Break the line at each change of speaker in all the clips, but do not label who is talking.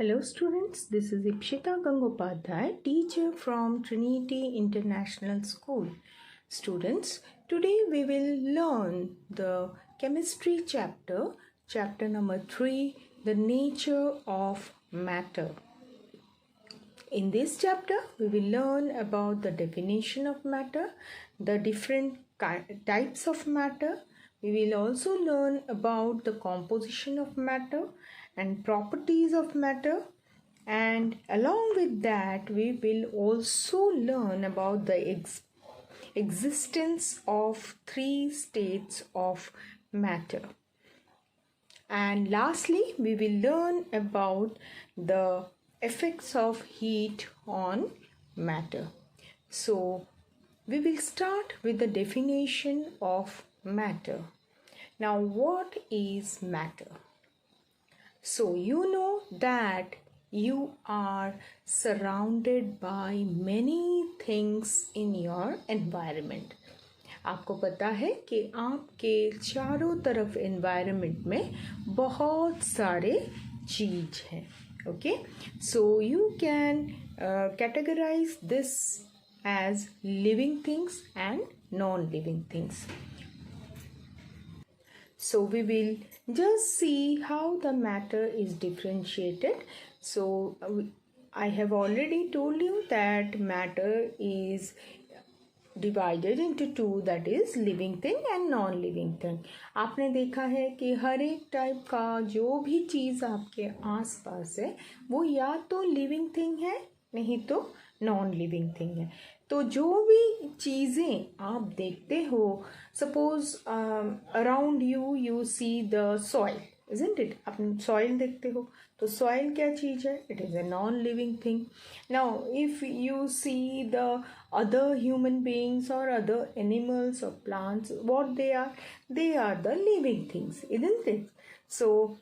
Hello students, this is Ipshita Gangopadhyay, teacher from Trinity International School. Students, today we will learn the chemistry chapter number 3, the nature of matter. In this chapter, we will learn about the definition of matter, the different types of matter. We will also learn about the composition of matter and properties of matter. And along with that, we will also learn about the existence of 3 states of matter. And lastly, we will learn about the effects of heat on matter. So, we will start with the definition of matter. Now, what is matter? So, you know that you are surrounded by many things in your environment. आपको पता है कि आपके चारों तरफ environment में बहुत सारे चीज हैं. Okay, so you can categorize this as living things and non-living things. So we will just see how the matter is differentiated. So I have already told you that matter is divided into two, that is living thing and non-living thing. आपने देखा है कि हर एक type का जो भी चीज़ आपके आसपास है वो या तो लिविंग थिंग है नहीं तो नॉन लिविंग थिंग है. तो जो भी चीज़ें आप देखते हो, suppose around you see the soil, isn't it? आप सॉइल देखते हो तो सॉइल क्या चीज़ है? It is a non-living thing. Now if you see the other human beings or other animals or plants, what they are? They are the living things, isn't it? So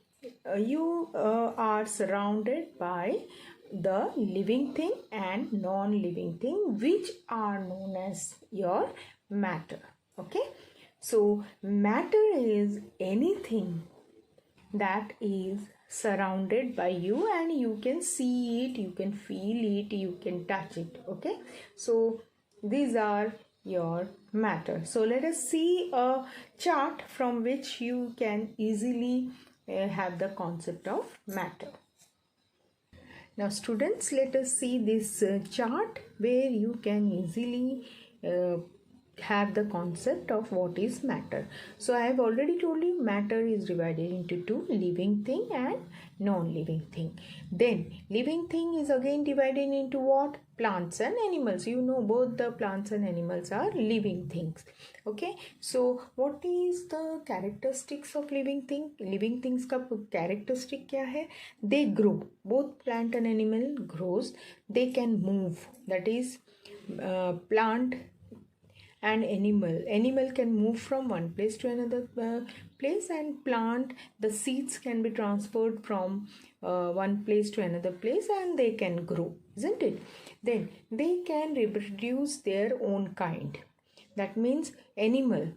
you are surrounded by the living thing and non-living thing, which are known as your matter. Okay, so matter is anything that is surrounded by you and you can see it, you can feel it, you can touch it. Okay, so these are your matter. So let us see a chart from which you can easily have the concept of matter. Now students, let us see this chart where you can easily have the concept of what is matter. So I have already told you matter is divided into two, living thing and non-living thing. Then living thing is again divided into what? Plants and animals. You know both the plants and animals are living things. Okay, so what is the characteristics of living thing? Living things का characteristic क्या है? They grow. Both plant and animal grows. They can move. That is plant and animal can move from one place to another place, and plant, the seeds can be transferred from one place to another place and they can grow, isn't it? Then they can reproduce their own kind. That means animal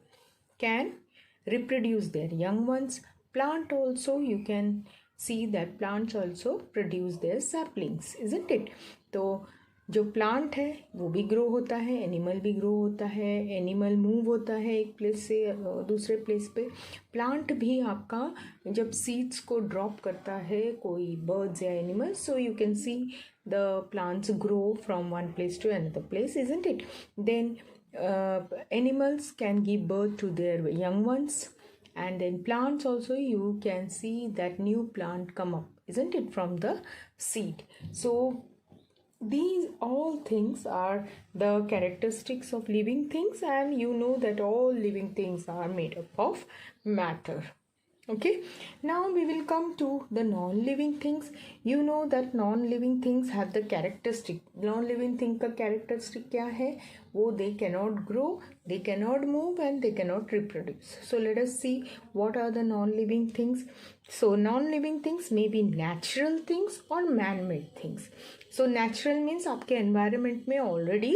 can reproduce their young ones. Plant also, you can see that plants also produce their saplings, isn't it? So जो plant है वो भी grow होता है, animal भी grow होता है, animal move होता है एक प्लेस से दूसरे प्लेस पे. प्लांट भी आपका जब सीड्स को ड्रॉप करता है कोई बर्ड्स या animal, so you can see the plants grow from one place to another place, isn't it? Then animals can give birth to their young ones, and then plants also you can see that new plant come up, isn't it, from the seed. So these all things are the characteristics of living things, and you know that all living things are made up of matter. Okay, now we will come to the non-living things. You know that non-living things have the characteristic. Non-living thing का characteristic क्या है? वो they cannot grow, they cannot move and they cannot reproduce. So let us see what are the non-living things. So non-living things may be natural things or man-made things. So natural means आपके environment में already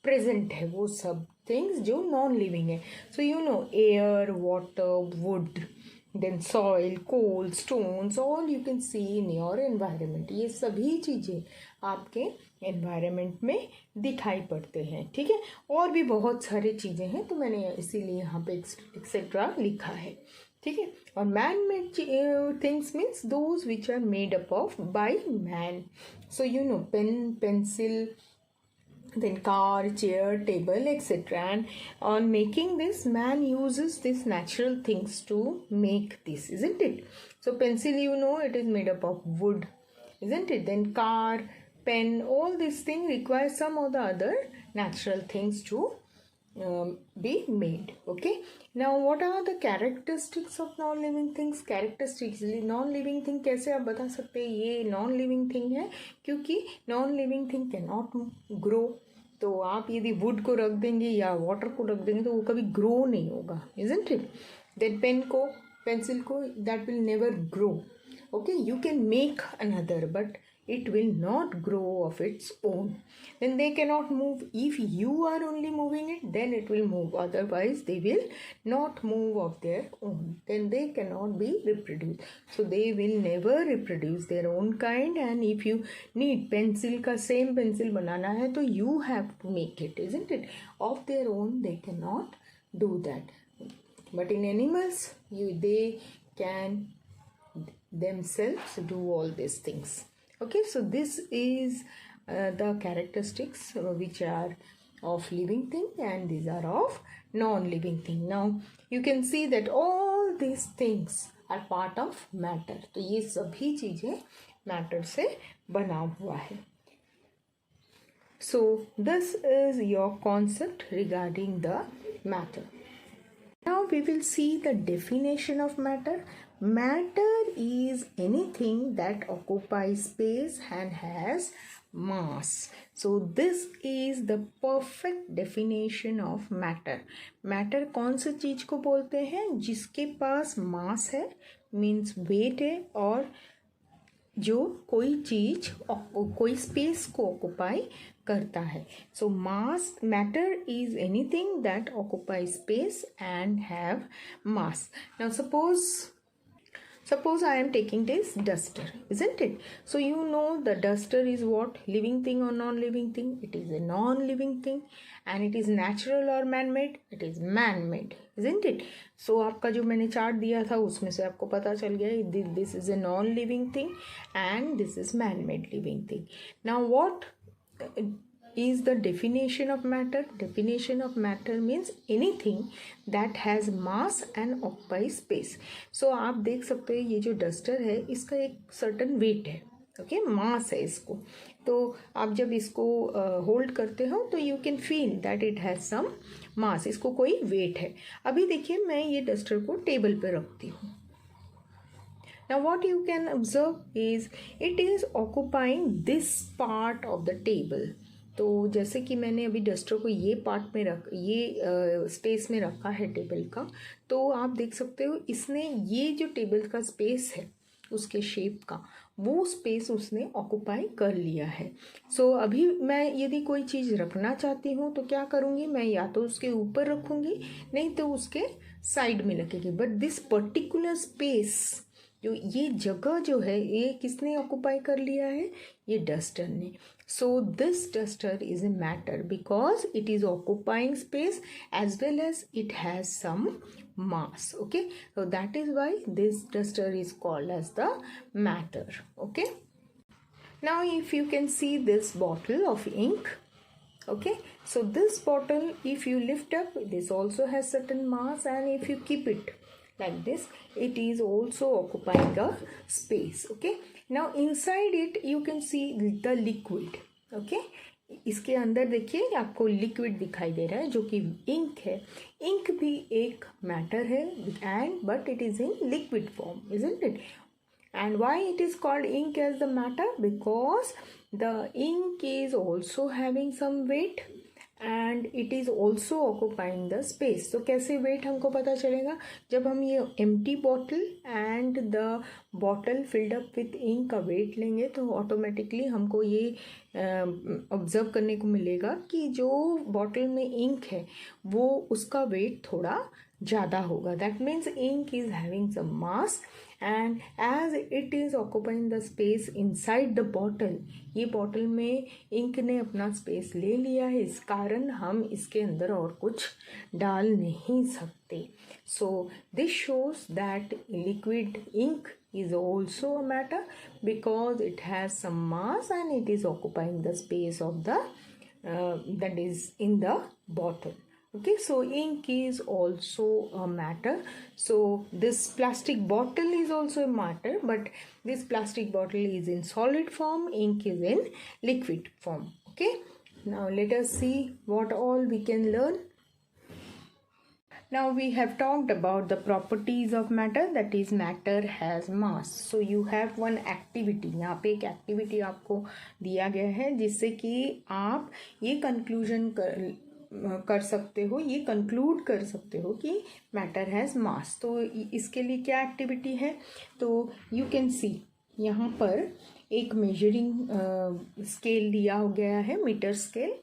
present है वो सब things जो non-living है. So you know air, water, wood, then soil, coal, stones, all you can see in your environment. ये सभी चीज़ें आपके एनवायरनमेंट में दिखाई पड़ते हैं, ठीक है। और भी बहुत सारी चीज़ें हैं, तो मैंने इसीलिए यहाँ पे एक्सेट्रा लिखा है, ठीक है। और man made things means those which are made up of by man. So you know, pen, pencil, then car, chair, table, etc. And on making this, man uses these natural things to make this, isn't it? So pencil, you know, it is made up of wood, isn't it? Then car, pen, all these things require some or the other natural things to be made. Okay, now what are the characteristics of non-living things? Characteristics, non-living thing कैसे आप बता सकते हैं ये non-living thing है? क्योंकि non-living thing cannot grow. तो आप यदि वुड को रख देंगे या वाटर को रख देंगे तो वो कभी ग्रो नहीं होगा, isn't it? Then पेन को, पेंसिल को, that will never grow. Okay, you can make another, but it will not grow of its own. Then they cannot move. If you are only moving it, then it will move, otherwise they will not move of their own. Then they cannot be reproduced, so they will never reproduce their own kind. And if you need pencil का same pencil बनाना है तो you have to make it, isn't it? Of their own they cannot do that. But in animals, they can themselves do all these things. Okay, so this is the characteristics which are of living thing, and these are of non-living thing. Now you can see that all these things are part of matter. तो ये सभी चीजें matter से बना हुआ है. So this is your concept regarding the matter. Now we will see the definition of matter. Matter is anything that occupies space and has mass. So this is the perfect definition of matter. Matter कौन सी चीज को बोलते हैं? जिसके पास mass है, means weight है, और जो कोई चीज कोई स्पेस को ऑक्युपाई करता है. So mass, matter is anything that occupy space and have mass. Now suppose I am taking this duster, isn't it? So you know the duster is what? Living thing or non-living thing? It is a non-living thing. And it is natural or man-made? It is man-made, isn't it? So आपका जो मैंने chart दिया था उसमें से आपको पता चल गया this is a non-living thing and this is man-made living thing. Now what is the definition of matter? Definition of matter means anything that has mass and occupies space. So आप देख सकते हैं ये जो डस्टर है इसका एक certain weight है, ओके, मास है इसको. तो आप जब इसको होल्ड करते हो तो you can feel that it has some mass, इसको कोई वेट है. अभी देखिए मैं ये डस्टर को टेबल पे रखती हूँ. Now what you can observe is it is occupying this part of the table. तो जैसे कि मैंने अभी डस्टर को ये पार्ट में ये स्पेस में रखा है टेबल का, तो आप देख सकते हो इसने ये जो टेबल का स्पेस है उसके शेप का, वो स्पेस उसने ऑक्युपाई कर लिया है. सो अभी मैं यदि कोई चीज़ रखना चाहती हूँ तो क्या करूँगी, मैं या तो उसके ऊपर रखूँगी, नहीं तो उसके साइड में रखेगी. बट दिस पर्टिकुलर स्पेस, जो ये जगह जो है, ये किसने ऑक्युपाई कर लिया है? ये डस्टर ने. So this duster is a matter because it is occupying space as well as it has some mass. Okay, so that is why this duster is called as the matter. Okay, now if you can see this bottle of ink, okay, so this bottle, if you lift up, this also has certain mass, and if you keep it like this, it is also occupying a space. Okay, now inside it you can see the liquid. Okay, इसके अंदर देखिए आपको liquid दिखाई दे रहा है जो कि ink है. इंक भी एक मैटर है and but it is in liquid form, isn't it? And why it is called ink as the matter? Because the ink is also having some weight and it is also occupying the space. तो कैसे wait हमको पता चलेगा? जब हम ये empty bottle and the bottle filled up with ink का wait लेंगे तो ऑटोमेटिकली हमको ये ऑब्जर्व करने को मिलेगा कि जो बॉटल में इंक है वो उसका वेट थोड़ा ज़्यादा होगा. That means ink is having some mass and as it is occupying the space inside the bottle. ये बॉटल में इंक ने अपना स्पेस ले लिया है, इस कारण हम इसके अंदर और कुछ डाल नहीं सकते. So this shows that liquid ink is also a matter because it has some mass and it is occupying the space of the that is in the bottle. Okay, so ink is also a matter. So this plastic bottle is also a matter, but this plastic bottle is in solid form, ink is in liquid form. Okay, now let us see what all we can learn. Now we have talked about the properties of matter, that is matter has mass. So you have one activity. यहाँ पे एक activity आपको दिया गया है जिससे कि आप ये conclusion कर सकते हो, ये conclude कर सकते हो कि matter has mass. तो इसके लिए क्या activity है? तो you can see यहाँ पर एक measuring scale दिया गया है, meter scale.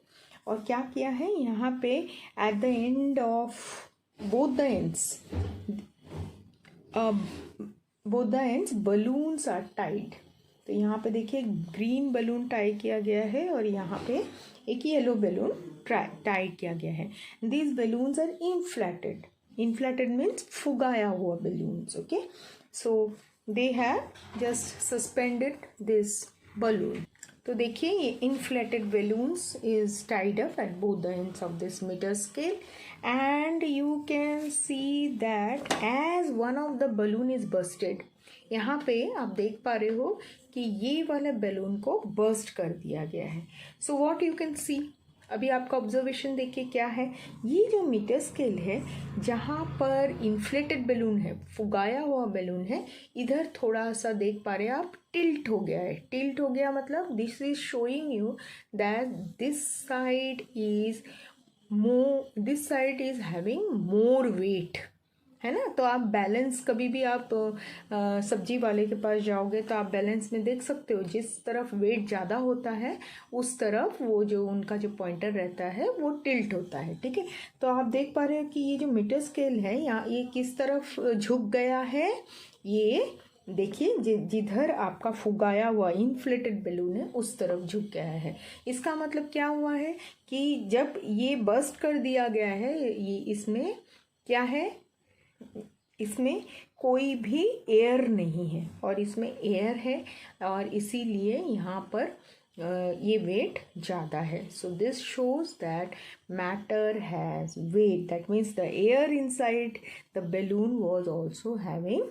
और क्या किया है यहाँ पे at the end of both the ends balloons are tied. तो यहाँ पे देखिए ग्रीन बलून टाई किया गया है और यहाँ पे एक येलो बलून टाई किया गया है. These balloons are inflated. Inflated means फुगाया हुआ balloons. Okay, so they have just suspended this balloon. तो देखिए ये inflated balloons is tied up at both the ends of this meter scale and you can see that as one of the balloon is bursted. यहाँ पे आप देख पा रहे हो कि ये वाला बैलून को बर्स्ट कर दिया गया है. सो व्हाट यू कैन सी, अभी आपका ऑब्जर्वेशन देखिए क्या है. ये जो मीटर स्केल है जहाँ पर इन्फ्लेटेड बैलून है, फुगाया हुआ बैलून है, इधर थोड़ा सा देख पा रहे हैं आप टिल्ट हो गया है. टिल्ट हो गया मतलब this is showing you that this side is having more weight, है ना. तो आप बैलेंस कभी भी आप सब्जी वाले के पास जाओगे तो आप बैलेंस में देख सकते हो जिस तरफ वेट ज़्यादा होता है उस तरफ वो जो उनका जो पॉइंटर रहता है वो टिल्ट होता है. ठीक है, तो आप देख पा रहे हो कि ये जो मीटर स्केल है यहाँ ये किस तरफ झुक गया है. ये देखिए जिधर आपका फुगाया हुआ इन्फ्लेटेड बैलून है उस तरफ झुक गया है. इसका मतलब क्या हुआ है कि जब ये बर्स्ट कर दिया गया है, ये इसमें क्या है, इसमें कोई भी एयर नहीं है और इसमें एयर है और इसीलिए यहाँ पर ये वेट ज़्यादा है. सो this shows that matter has wait. That means the air inside the balloon was also having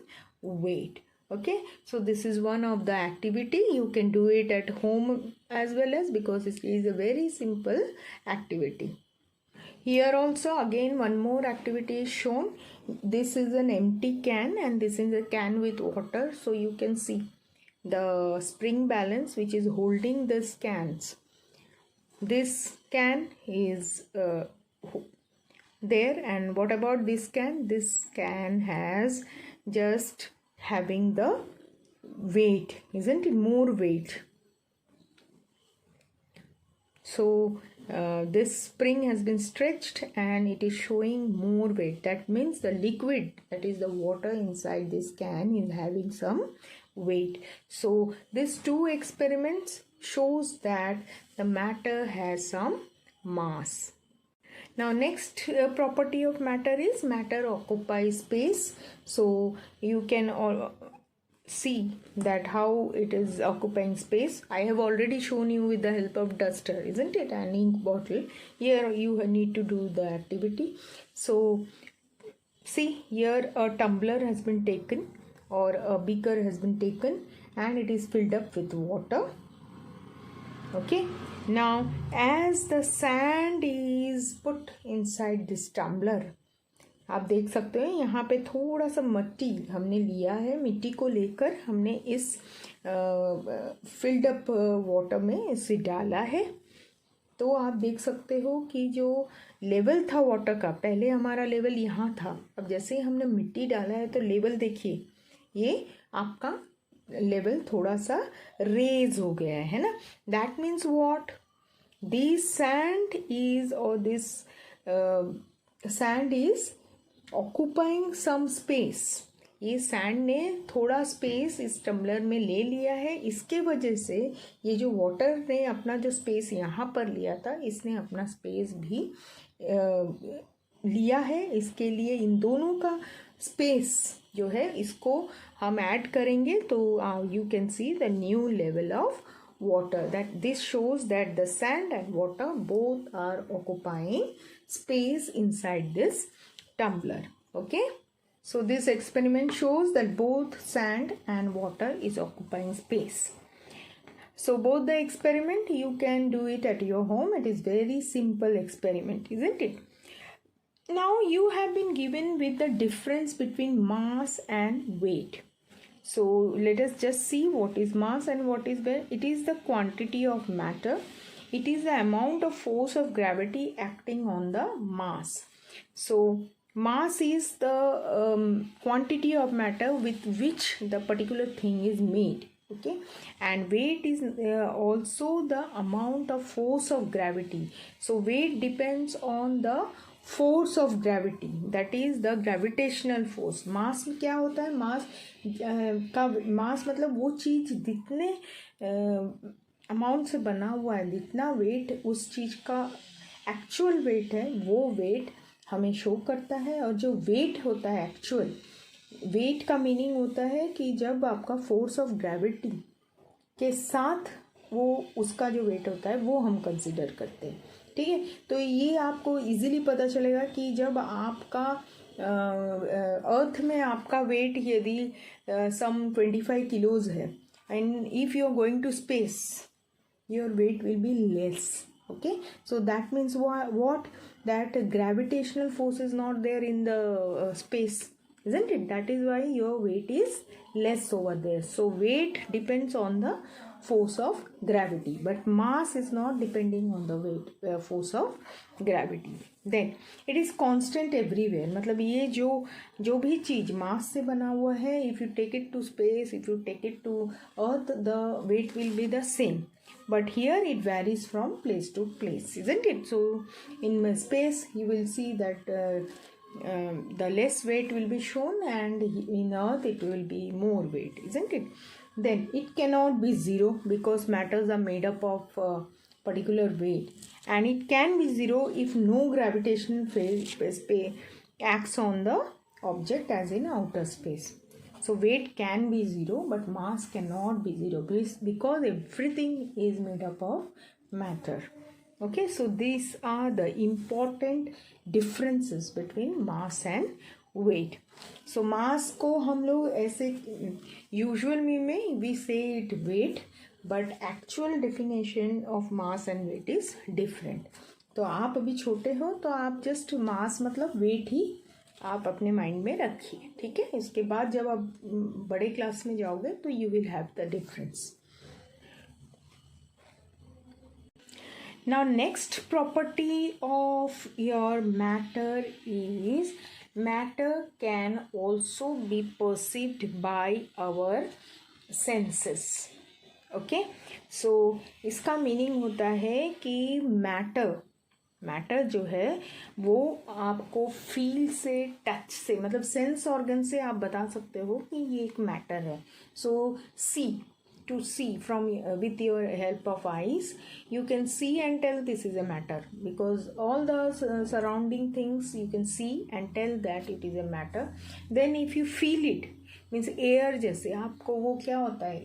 wait. Okay, so this is one of the activity. You can do it at home as well as because it is a very simple activity. Here also again one more activity is shown. This is an empty can and this is a can with water. So you can see the spring balance which is holding this cans. This can is there, and what about this can? This can has just having the weight, isn't it, more weight. So this spring has been stretched and it is showing more weight. That means the liquid, that is the water inside this can, is having some weight. So these two experiments shows that the matter has some mass. Now next property of matter is matter occupies space. So you can see that how it is occupying space. I have already shown you with the help of duster, isn't it, an ink bottle. Here you need to do the activity. So see, here a tumbler has been taken or a beaker has been taken and it is filled up with water. Okay, now as the sand is put inside this tumbler, आप देख सकते हो यहाँ पे थोड़ा सा मिट्टी हमने लिया है. मिट्टी को लेकर हमने इस फिल्ड अप वाटर में इसे डाला है. तो आप देख सकते हो कि जो लेवल था वाटर का, पहले हमारा लेवल यहाँ था, अब जैसे ही हमने मिट्टी डाला है तो लेवल देखिए ये आपका लेवल थोड़ा सा रेज हो गया है ना. That means what, this sand is और this sand is occupying some space, ये सैंड ने थोड़ा स्पेस इस टम्बलर में ले लिया है, इसके वजह से ये जो वाटर ने अपना जो स्पेस यहाँ पर लिया था, इसने अपना स्पेस भी लिया है। इसके लिए इन दोनों का स्पेस जो है इसको हम ऐड करेंगे तो you can see the new level of water, that this shows that the sand and water both are occupying space inside this tumbler. Okay, so this experiment shows that both sand and water is occupying space. So both the experiment you can do it at your home. It is very simple experiment, isn't it? Now you have been given with the difference between mass and weight. So let us just see what is mass and what is weight. It is the quantity of matter. It is the amount of force of gravity acting on the mass. So mass is the quantity of matter with which the particular thing is made. Okay, and weight is also the amount of force of gravity. So weight depends on the force of gravity, that is the gravitational force. Mass में क्या होता है, मास मतलब वो चीज़ जितने amount से बना हुआ है, जितना वेट उस चीज़ का एक्चुअल वेट है, वो वेट हमें शो करता है. और जो वेट होता है, एक्चुअल वेट का मीनिंग होता है कि जब आपका फोर्स ऑफ ग्रेविटी के साथ वो उसका जो वेट होता है वो हम कंसिडर करते हैं. ठीक है, तो ये आपको इजीली पता चलेगा कि जब आपका अर्थ में आपका वेट यदि सम 25 किलोज है and if you are going to space your weight will be less. okay, so that means what that gravitational force is not there in the space, isn't it? That is why your weight is less over there. So weight depends on the force of gravity, but mass is not depending on the weight force of gravity. Then it is constant everywhere. मतलब ये जो भी चीज़ मास से बना हुआ है, if you take it to space, if you take it to earth, the weight will be the same, but here it varies from place to place, isn't it? So in space you will see that the less weight will be shown, and in earth it will be more weight, isn't it? Then it cannot be zero because matters are made up of particular weight, and it can be zero if no gravitational field acts on the object as in outer space. So weight can be zero, but mass cannot be zero because everything is made up of matter. Okay, so these are the important differences between mass and weight. So mass को हम लोग ऐसे usual में we say it weight, but actual definition of mass and weight is different. तो आप अभी छोटे हो तो आप जस्ट मास मतलब वेट ही आप अपने माइंड में रखिए. ठीक है, इसके बाद जब आप बड़े क्लास में जाओगे तो you will have the difference. Now next property of your matter is matter can also be perceived by our senses. Okay, so इसका मीनिंग होता है कि मैटर जो है वो आपको फील से, टच से, मतलब सेंस ऑर्गन से आप बता सकते हो कि ये एक मैटर है. सो to see from with your help of eyes you can see and tell this is a matter, because all the surrounding things you can see and tell that it is a matter. Then if you feel it, means air, जैसे आपको वो क्या होता है,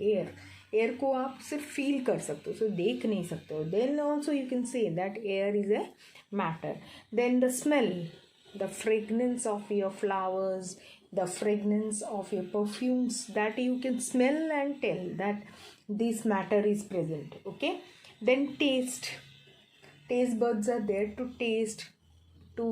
air को आप सिर्फ feel कर सकते हो, सो देख नहीं सकते हो. Then also you can say that air is a matter. Then the smell, the fragrance of your flowers, the fragrance of your perfumes, that you can smell and tell that this matter is present. Okay, then taste buds are there to taste, to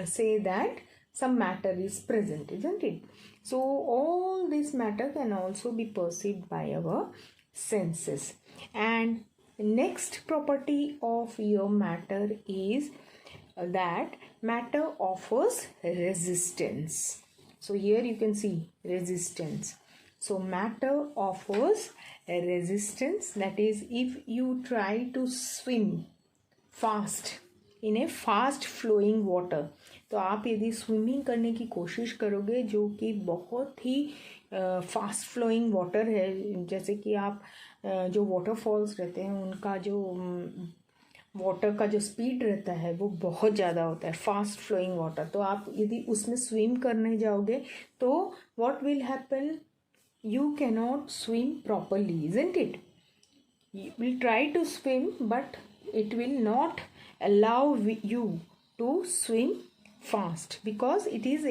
say that some matter is present, isn't it? So all this matter can also be perceived by our senses. And next property of your matter is that matter offers resistance. So here you can see resistance. So matter offers a resistance, that is if you try to swim fast in a fast flowing water, तो आप यदि swimming करने की कोशिश करोगे, जो कि बहुत ही फास्ट फ्लोइंग वाटर है, जैसे कि आप जो वाटरफॉल्स रहते हैं उनका जो वाटर का जो स्पीड रहता है वो बहुत ज़्यादा होता है, फास्ट फ्लोइंग वाटर, तो आप यदि उसमें स्विम करने जाओगे तो what will happen, you cannot swim properly, isn't it? You will try to swim, but it will not allow you to swim fast because it is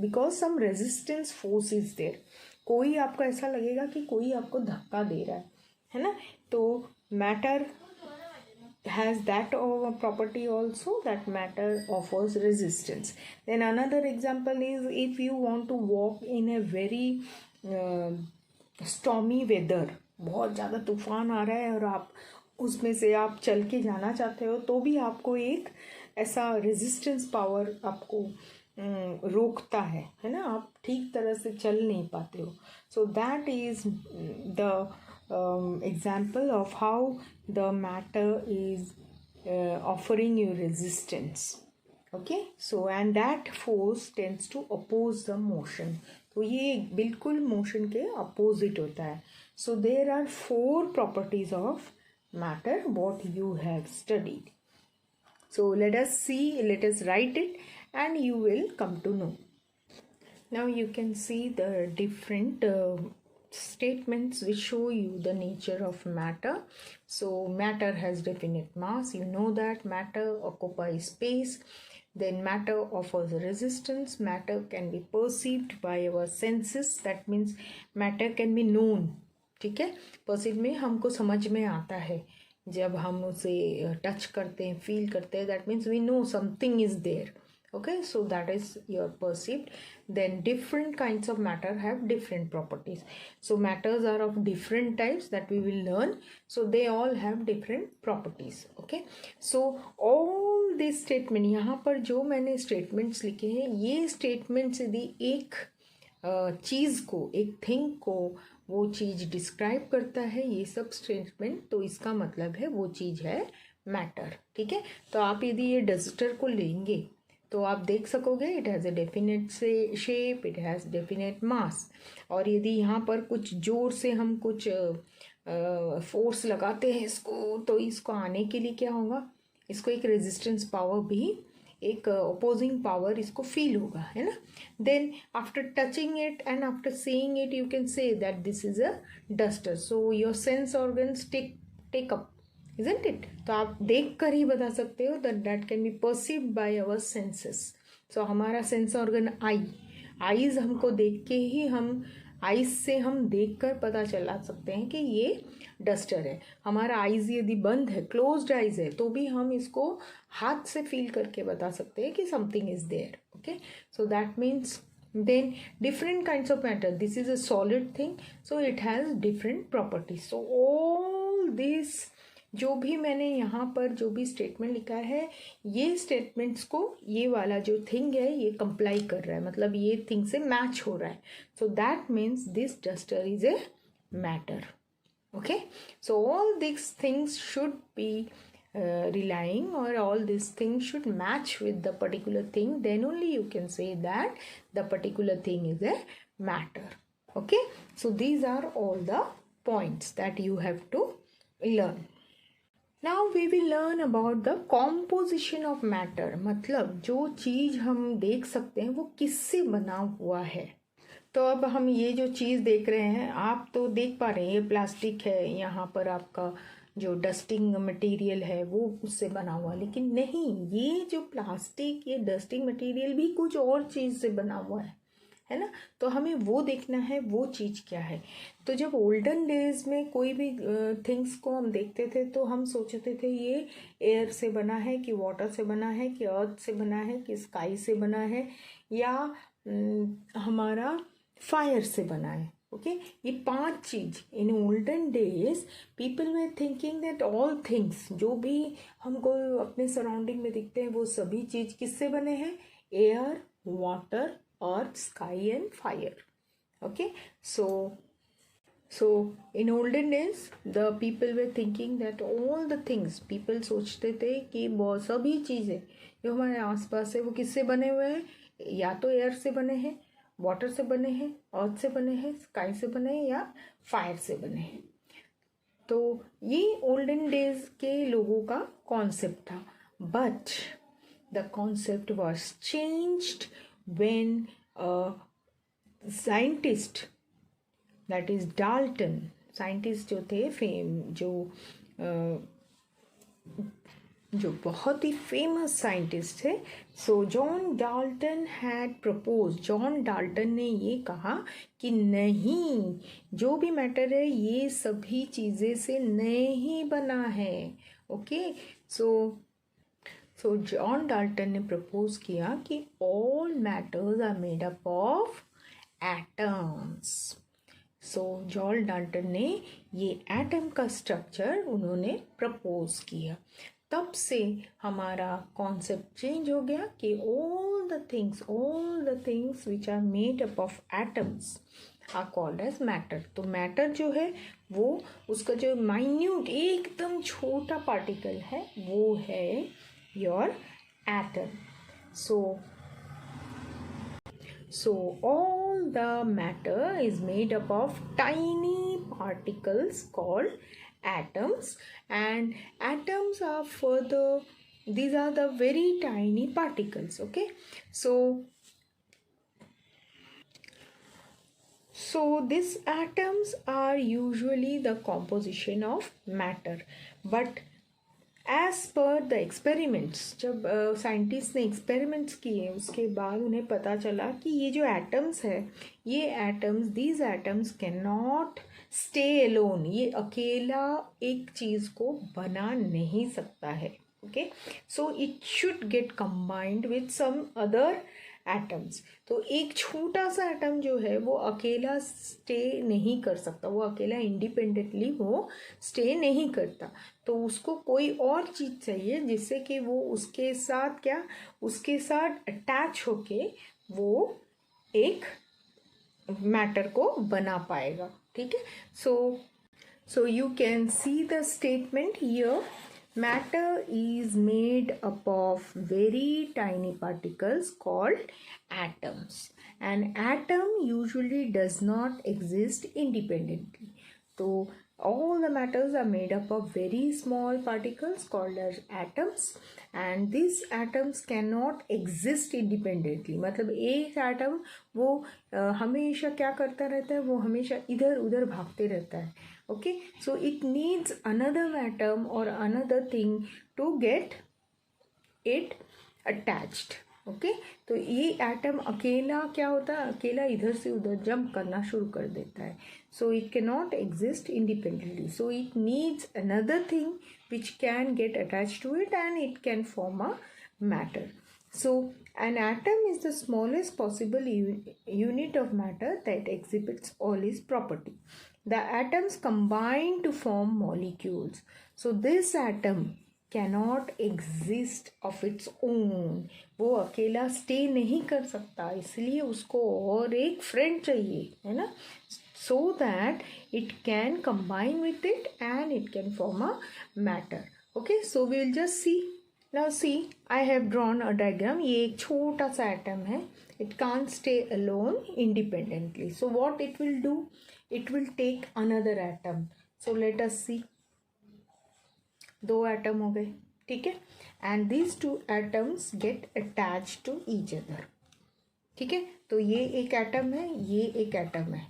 because some resistance force is there. कोई आपको ऐसा लगेगा कि कोई आपको धक्का दे रहा है ना? तो matter has that property also, that matter offers resistance. Then another example is if you want to walk in a very stormy weather, बहुत ज़्यादा तूफान आ रहा है और आप उसमें से आप चल के जाना चाहते हो, तो भी आपको एक ऐसा रेजिस्टेंस पावर आपको रोकता है ना, आप ठीक तरह से चल नहीं पाते हो. So that is the example of how the matter is offering you resistance. Okay, so and that force tends to oppose the motion. तो ये बिल्कुल मोशन के अपोजिट होता है. सो there are 4 properties of matter what you have studied. So let us see, let us write it and you will come to know. Now you can see the different statements which show you the nature of matter. So matter has definite mass, you know that matter occupies space. Then matter offers resistance. Matter can be perceived by our senses, that means matter can be known. ठीक है, perceive में हमको समझ में आता है, जब हम उसे टच करते हैं, फील करते हैं, that means we know something is there. Okay, so that is your perceived. Then different kinds of matter have different properties. So matters are of different types that we will learn. So they all have different properties. Okay, so all these statement, यहाँ पर जो मैंने statements लिखे हैं, ये statements यदि एक चीज़ को, एक थिंग को वो चीज़ डिस्क्राइब करता है, ये सब स्टेटमेंट, तो इसका मतलब है वो चीज़ है मैटर. ठीक है, तो आप यदि ये डस्टर को लेंगे तो आप देख सकोगे इट हैज़ ए डेफिनेट से शेप, इट हैज़ डेफिनेट मास. और यदि यहाँ पर कुछ जोर से हम कुछ फोर्स लगाते हैं इसको, तो इसको आने के लिए क्या होगा, इसको एक रेजिस्टेंस पावर भी, एक अपोजिंग पावर इसको फील होगा, है ना. Then after touching it and after seeing it you can say that this is a duster. So your sense organs take up, isn't it? तो आप देख कर ही बता सकते हो that can be perceived by our senses. So हमारा sense organ eyes हमको देख के ही, हम आईज से हम देख कर पता चला सकते हैं कि ये डस्टर है. हमारा आईज यदि बंद है, क्लोज्ड आईज है, तो भी हम इसको हाथ से फील करके बता सकते हैं कि something is there. Okay, so that means then different kinds of matter, this is a solid thing, so it has different properties. So all these जो भी मैंने यहाँ पर जो भी स्टेटमेंट लिखा है, ये स्टेटमेंट्स को ये वाला जो थिंग है ये कंप्लाई कर रहा है, मतलब ये थिंग से मैच हो रहा है. सो that means this duster is a matter. Okay, so all this things should be relying, or all these things should match with the particular thing, then only you can say that the particular thing is a matter. Okay, so these are all the points that you have to learn. Now we will learn about the composition of matter. मतलब जो चीज़ हम देख सकते हैं वो किससे बना हुआ है. तो अब हम ये जो चीज़ देख रहे हैं, आप तो देख पा रहे हैं ये प्लास्टिक है, यहाँ पर आपका जो डस्टिंग मटेरियल है वो उससे बना हुआ, लेकिन नहीं, ये जो प्लास्टिक, ये डस्टिंग मटेरियल भी कुछ और चीज़ से बना हुआ है ना. तो हमें वो देखना है वो चीज़ क्या है. तो जब ओल्डन डेज में कोई भी थिंग्स को हम देखते थे तो हम सोचते थे ये एयर से बना है कि वाटर से बना है कि अर्थ से बना है कि स्काई से बना है या हमारा फायर से बना है. ओके, ये 5 चीज. In olden days people way thinking that all things, जो भी हमको अपने सराउंडिंग में दिखते हैं वो सभी चीज किससे बने हैं, air, water, earth, sky and fire. Okay, so So in olden days the people were thinking that all the things, people सोचते थे कि बहुत सभी चीज़ें जो हमारे आसपास है वो किससे बने हुए हैं, या तो एयर से बने हैं, वाटर से बने हैं, अर्थ से बने हैं, स्काई से बने हैं, या फायर से बने हैं. तो ये ओल्डन डेज के लोगों का कॉन्सेप्ट था. But the concept was changed when scientist, that is Dalton, scientist जो थे जो बहुत ही फेमस साइंटिस्ट थे. सो John Dalton had propose, John Dalton ने ये कहा कि नहीं, जो भी मैटर है ये सभी चीज़ें से नहीं बना है. ओके, सो जॉन डाल्टन ने प्रपोज किया कि all matters are made up of atoms. So John Dalton ने ये एटम का स्ट्रक्चर उन्होंने प्रपोज किया. तब से हमारा कॉन्सेप्ट चेंज हो गया कि all the things which are made up of atoms are called as matter. तो मैटर जो है वो उसका जो माइन्यूट एकदम छोटा पार्टिकल है वो है your atom. So all the matter is made up of tiny particles called atoms, and atoms are further, these are the very tiny particles. Okay, so these atoms are usually the composition of matter, but as per the experiments, जब scientist ने experiments किए उसके बाद उन्हें पता चला कि ये जो एटम्स है, ये atoms, these atoms can not stay alone, ये अकेला एक चीज़ को बना नहीं सकता है. Okay, so it should get combined with some other atoms. तो एक छोटा सा एटम जो है वो अकेला स्टे नहीं कर सकता, वो अकेला इंडिपेंडेंटली वो स्टे नहीं करता. तो उसको कोई और चीज़ चाहिए जिससे कि वो उसके साथ अटैच होके वो एक मैटर को बना पाएगा. ठीक है, सो you can see the statement here. Matter is made up of very tiny particles called atoms. An atom usually does not exist independently. So all the matters are made up of very small particles called as atoms, and these atoms cannot exist independently. मतलब एक atom वो हमेशा क्या करता रहता है, वो हमेशा इधर उधर भागते रहता है. Okay, so it needs another atom or another thing to get it attached. Okay, तो ये एटम अकेला क्या होता है, अकेला इधर से उधर जंप करना शुरू कर देता है. So it cannot exist independently. So it needs another thing which can get attached to it and it can form a matter. So an atom is the smallest possible unit of matter that exhibits all its property. The atoms combine to form molecules. So this atom cannot exist of its own. वो अकेला stay नहीं कर सकता, इसलिए उसको और एक friend चाहिए, है ना, so that it can combine with it and it can form a matter. Okay, so we will just see. Now see, I have drawn a diagram. ये एक छोटा सा atom है. It can't stay alone independently. So what it will do? It will take another atom. So let us see. दो atom हो गए, ठीक है, and these two atoms get attached to each other. ठीक है, तो ये एक एटम है, ये एक एटम है.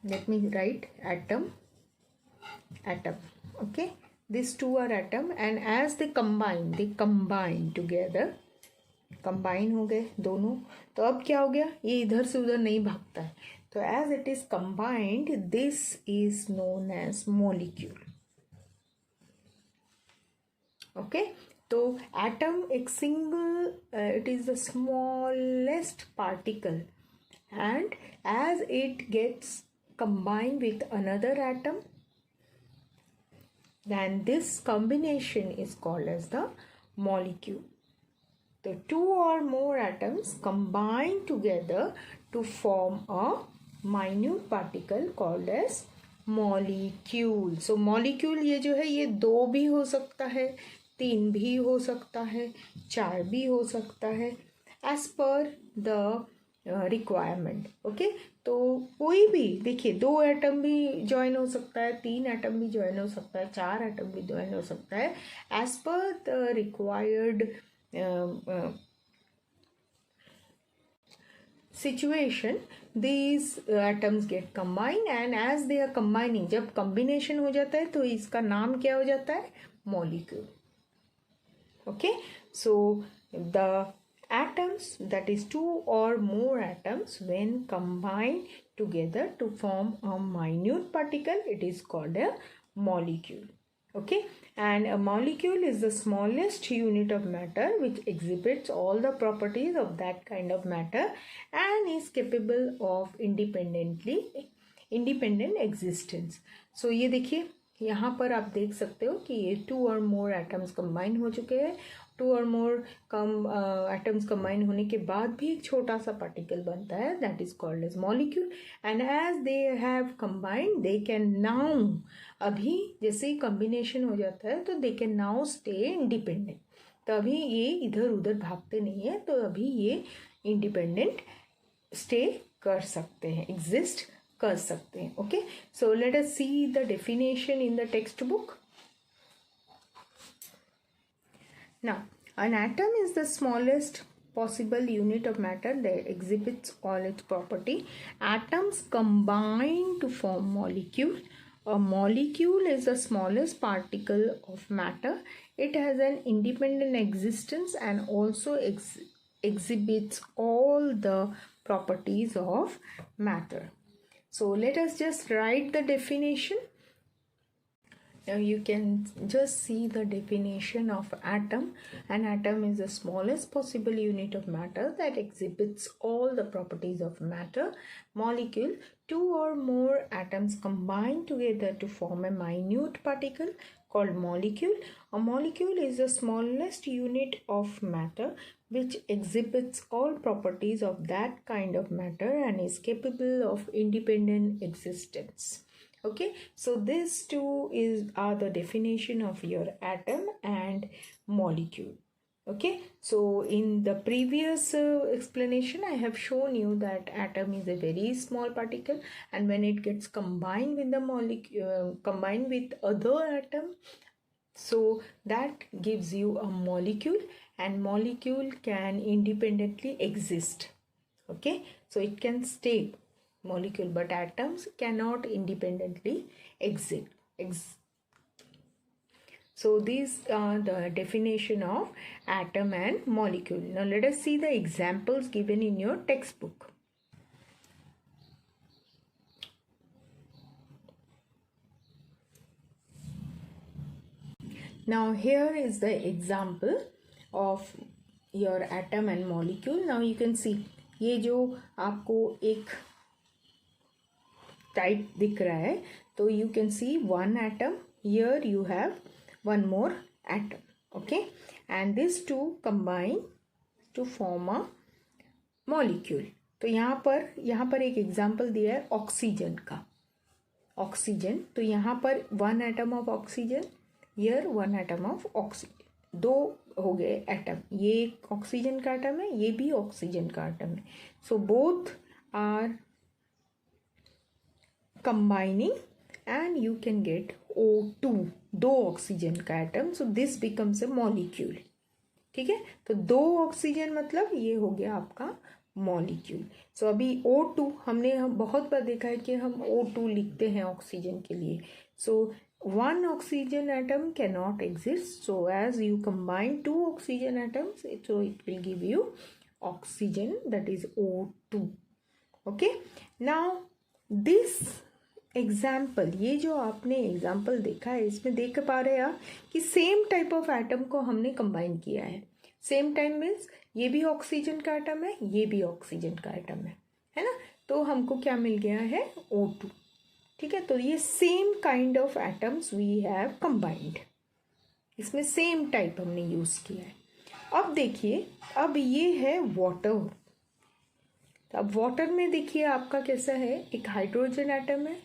Let me write atom. Okay, these two are atom, and as they combine together. Combine हो गए दोनों. तो अब क्या हो गया, ये इधर से उधर नहीं भागता है. तो as it is combined, this is known as molecule. Okay, तो एटम एक single, it is the smallest particle, and as it gets combined with another atom, then this combination is called as the molecule. तो two or more atoms combine together to form a minute particle called as molecule. So molecule ये जो है ये 2 भी हो सकता है, 3 भी हो सकता है, 4 भी हो सकता है as per the requirement. Okay, तो कोई भी देखिए 2 एटम भी ज्वाइन हो सकता है, 3 एटम भी ज्वाइन हो सकता है, 4 एटम भी ज्वाइन हो सकता है as per the required situation. These atoms get combined and as they are combining, जब combination हो जाता है तो इसका नाम क्या हो जाता है? Molecule. Okay, so the atoms, that is 2 or more atoms, when combined together to form a minute particle, it is called a molecule. Okay, and a molecule is the smallest unit of matter which exhibits all the properties of that kind of matter and is capable of independent existence. So ये देखिए यहाँ पर आप देख सकते हो कि ये 2 और मोर एटम्स कंबाइन हो चुके हैं. 2 और मोर एटम्स कंबाइन होने के बाद भी एक छोटा सा पार्टिकल बनता है, that is called as molecule. And as they have combined they can now, अभी जैसे ही कॉम्बिनेशन हो जाता है तो they can now stay independent. तो अभी ये इधर उधर भागते नहीं है, तो अभी ये इंडिपेंडेंट स्टे कर सकते हैं, एग्जिस्ट कर सकते हैं. Okay, so let us see the definition in the text book. Now, an atom is the smallest possible unit of matter that exhibits all its property. Atoms combine to form molecule. A molecule is the smallest particle of matter. It has an independent existence and also exhibits all the properties of matter. So let us just write the definition. Now you can just see the definition of atom. An atom is the smallest possible unit of matter that exhibits all the properties of matter. Molecule, 2 or more atoms combine together to form a minute particle called molecule. A molecule is the smallest unit of matter which exhibits all properties of that kind of matter and is capable of independent existence. Okay, so these two are the definition of your atom and molecule. Okay, so in the previous explanation I have shown you that atom is a very small particle, and when it gets combined with the molecule, combined with other atom, so that gives you a molecule, and molecule can independently exist. Okay, so it can stay molecule, but atoms cannot independently exist. So these are the definition of atom and molecule. Now let us see the examples given in your textbook. Now here is the example of your atom and molecule. Now you can see ये जो आपको एक type दिख रहा है, तो you can see one atom, here you have one more atom. Okay, and this two combine to form a molecule. तो यहाँ पर एक एग्जांपल दिया है ऑक्सीजन का. ऑक्सीजन, तो यहाँ पर 1 atom of oxygen, here 1 atom of oxygen. 2 हो गए एटम, ये ऑक्सीजन का एटम है, ये भी ऑक्सीजन का एटम है. So both are combining and you can get O2, 2 oxygen का atom. So this becomes a molecule. ठीक है, तो 2 ऑक्सीजन मतलब ये हो गया आपका मॉलिक्यूल. सो अभी O2 हमने बहुत बार देखा है कि हम O2 लिखते हैं ऑक्सीजन के लिए. So 1 oxygen atom can not exist, so as you combine 2 oxygen atoms, so it will give you oxygen, that is O2. Okay, now this example, ये जो आपने एग्जाम्पल देखा है, इसमें देख पा रहे हैं आप कि सेम टाइप ऑफ एटम को हमने कंबाइन किया है. सेम टाइम मीन्स ये भी ऑक्सीजन का एटम है, ये भी ऑक्सीजन का एटम है ना. तो हमको क्या मिल गया है? O2. ठीक है, तो ये same kind of atoms we have combined, इसमें सेम टाइप हमने यूज़ किया है. अब देखिए, अब ये है वाटर। अब वाटर में देखिए आपका कैसा है, एक हाइड्रोजन एटम है,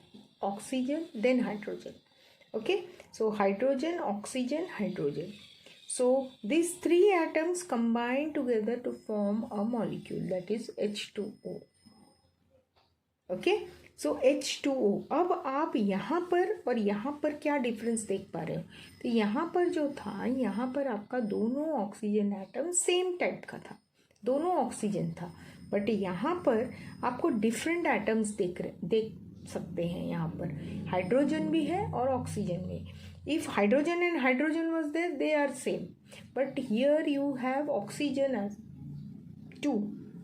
oxygen, then hydrogen. Okay, so hydrogen, oxygen, hydrogen. So these three atoms combine together to form a molecule, that is H2O. Okay, so H2O. अब आप यहाँ पर और यहाँ पर क्या डिफरेंस देख पा रहे हो? तो यहाँ पर जो था, यहाँ पर आपका दोनों ऑक्सीजन एटम सेम टाइप का था, दोनों ऑक्सीजन था, बट यहाँ पर आपको डिफरेंट एटम्स देख सकते हैं. यहाँ पर हाइड्रोजन भी है और ऑक्सीजन भी. If hydrogen and hydrogen was there, they are same, but here you have oxygen as 2,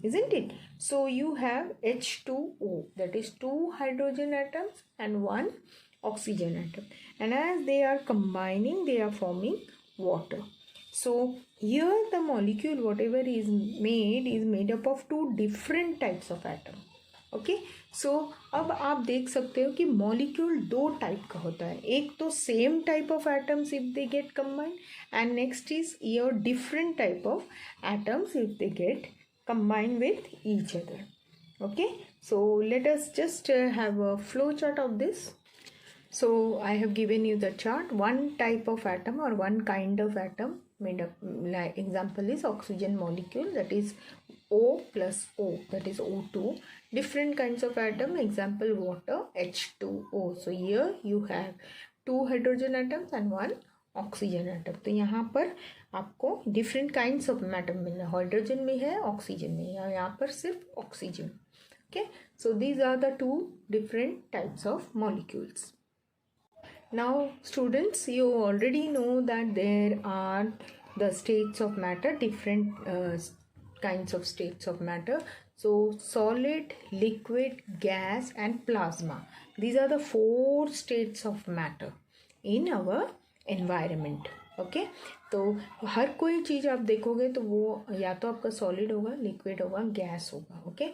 isn't it? So you have H2O, that is 2 hydrogen atoms and 1 oxygen atom, and as they are combining, they are forming water. So here the molecule whatever is made up of 2 different types of atom. Okay, so अब आप देख सकते हो कि molecule 2 type का होता है. एक तो same type of atoms if they get combined, and next is your different type of atoms if they get combined with each other. Okay, so let us just have a flow chart of this. So I have given you the chart. One type of atom or one kind of atom made up, like example is oxygen molecule, that is O plus O, that is O2. Different kinds of atom, example water, H2O. So here you have 2 hydrogen atoms and 1 oxygen atom. तो यहाँ पर आपको different kinds of atom मिल रहा है, hydrogen में है, oxygen में है, यहाँ पर सिर्फ oxygen. Okay, so these are the 2 different types of molecules. Now students, you already know that there are the states of matter, different kinds of states of matter. So solid, liquid, gas and plasma, these are the 4 states of matter in our environment. Okay, तो हर कोई चीज़ आप देखोगे तो वो या तो आपका solid होगा, लिक्विड होगा, गैस होगा. ओके,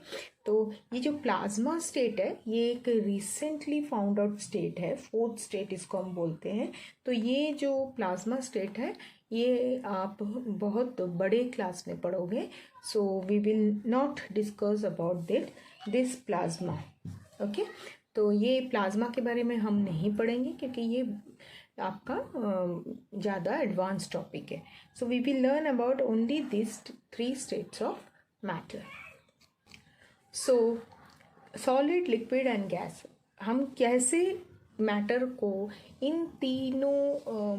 तो ये जो प्लाज्मा स्टेट है ये एक रिसेंटली फाउंड आउट स्टेट है, 4th स्टेट इसको हम बोलते हैं. तो ये जो प्लाज्मा स्टेट है ये आप बहुत बड़े क्लास में पढ़ोगे. So we will not discuss about this plasma. Okay, तो ये प्लाज्मा के बारे में हम नहीं पढ़ेंगे क्योंकि ये आपका ज़्यादा एडवांस टॉपिक है. So we will learn about only this 3 states of matter. So solid, liquid and gas, हम कैसे मैटर को इन तीनों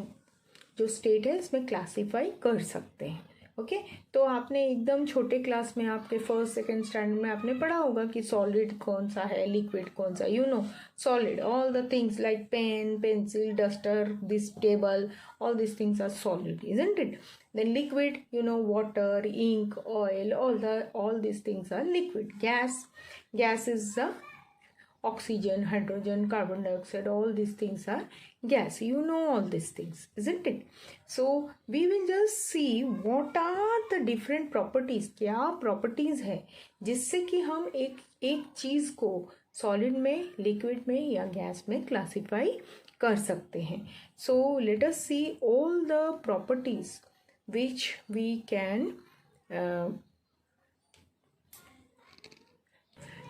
जो स्टेट है इसमें क्लासीफाई कर सकते हैं. ओके, तो आपने एकदम छोटे क्लास में आपके 1st 2nd स्टैंडर्ड में आपने पढ़ा होगा कि सॉलिड कौन सा है, लिक्विड कौन सा. You know solid, all the things like pen, pencil, duster, this table, all these things are solid, isn't it? Then liquid, you know, water, ink, oil, all these things are liquid. Gas is the oxygen, hydrogen, carbon dioxide, all these things are gas. You know all these things, isn't it? So we will just see what are the different properties, क्या properties है जिससे कि हम एक चीज को solid में, liquid में या गैस में क्लासिफाई कर सकते हैं. So let us see all the properties which we can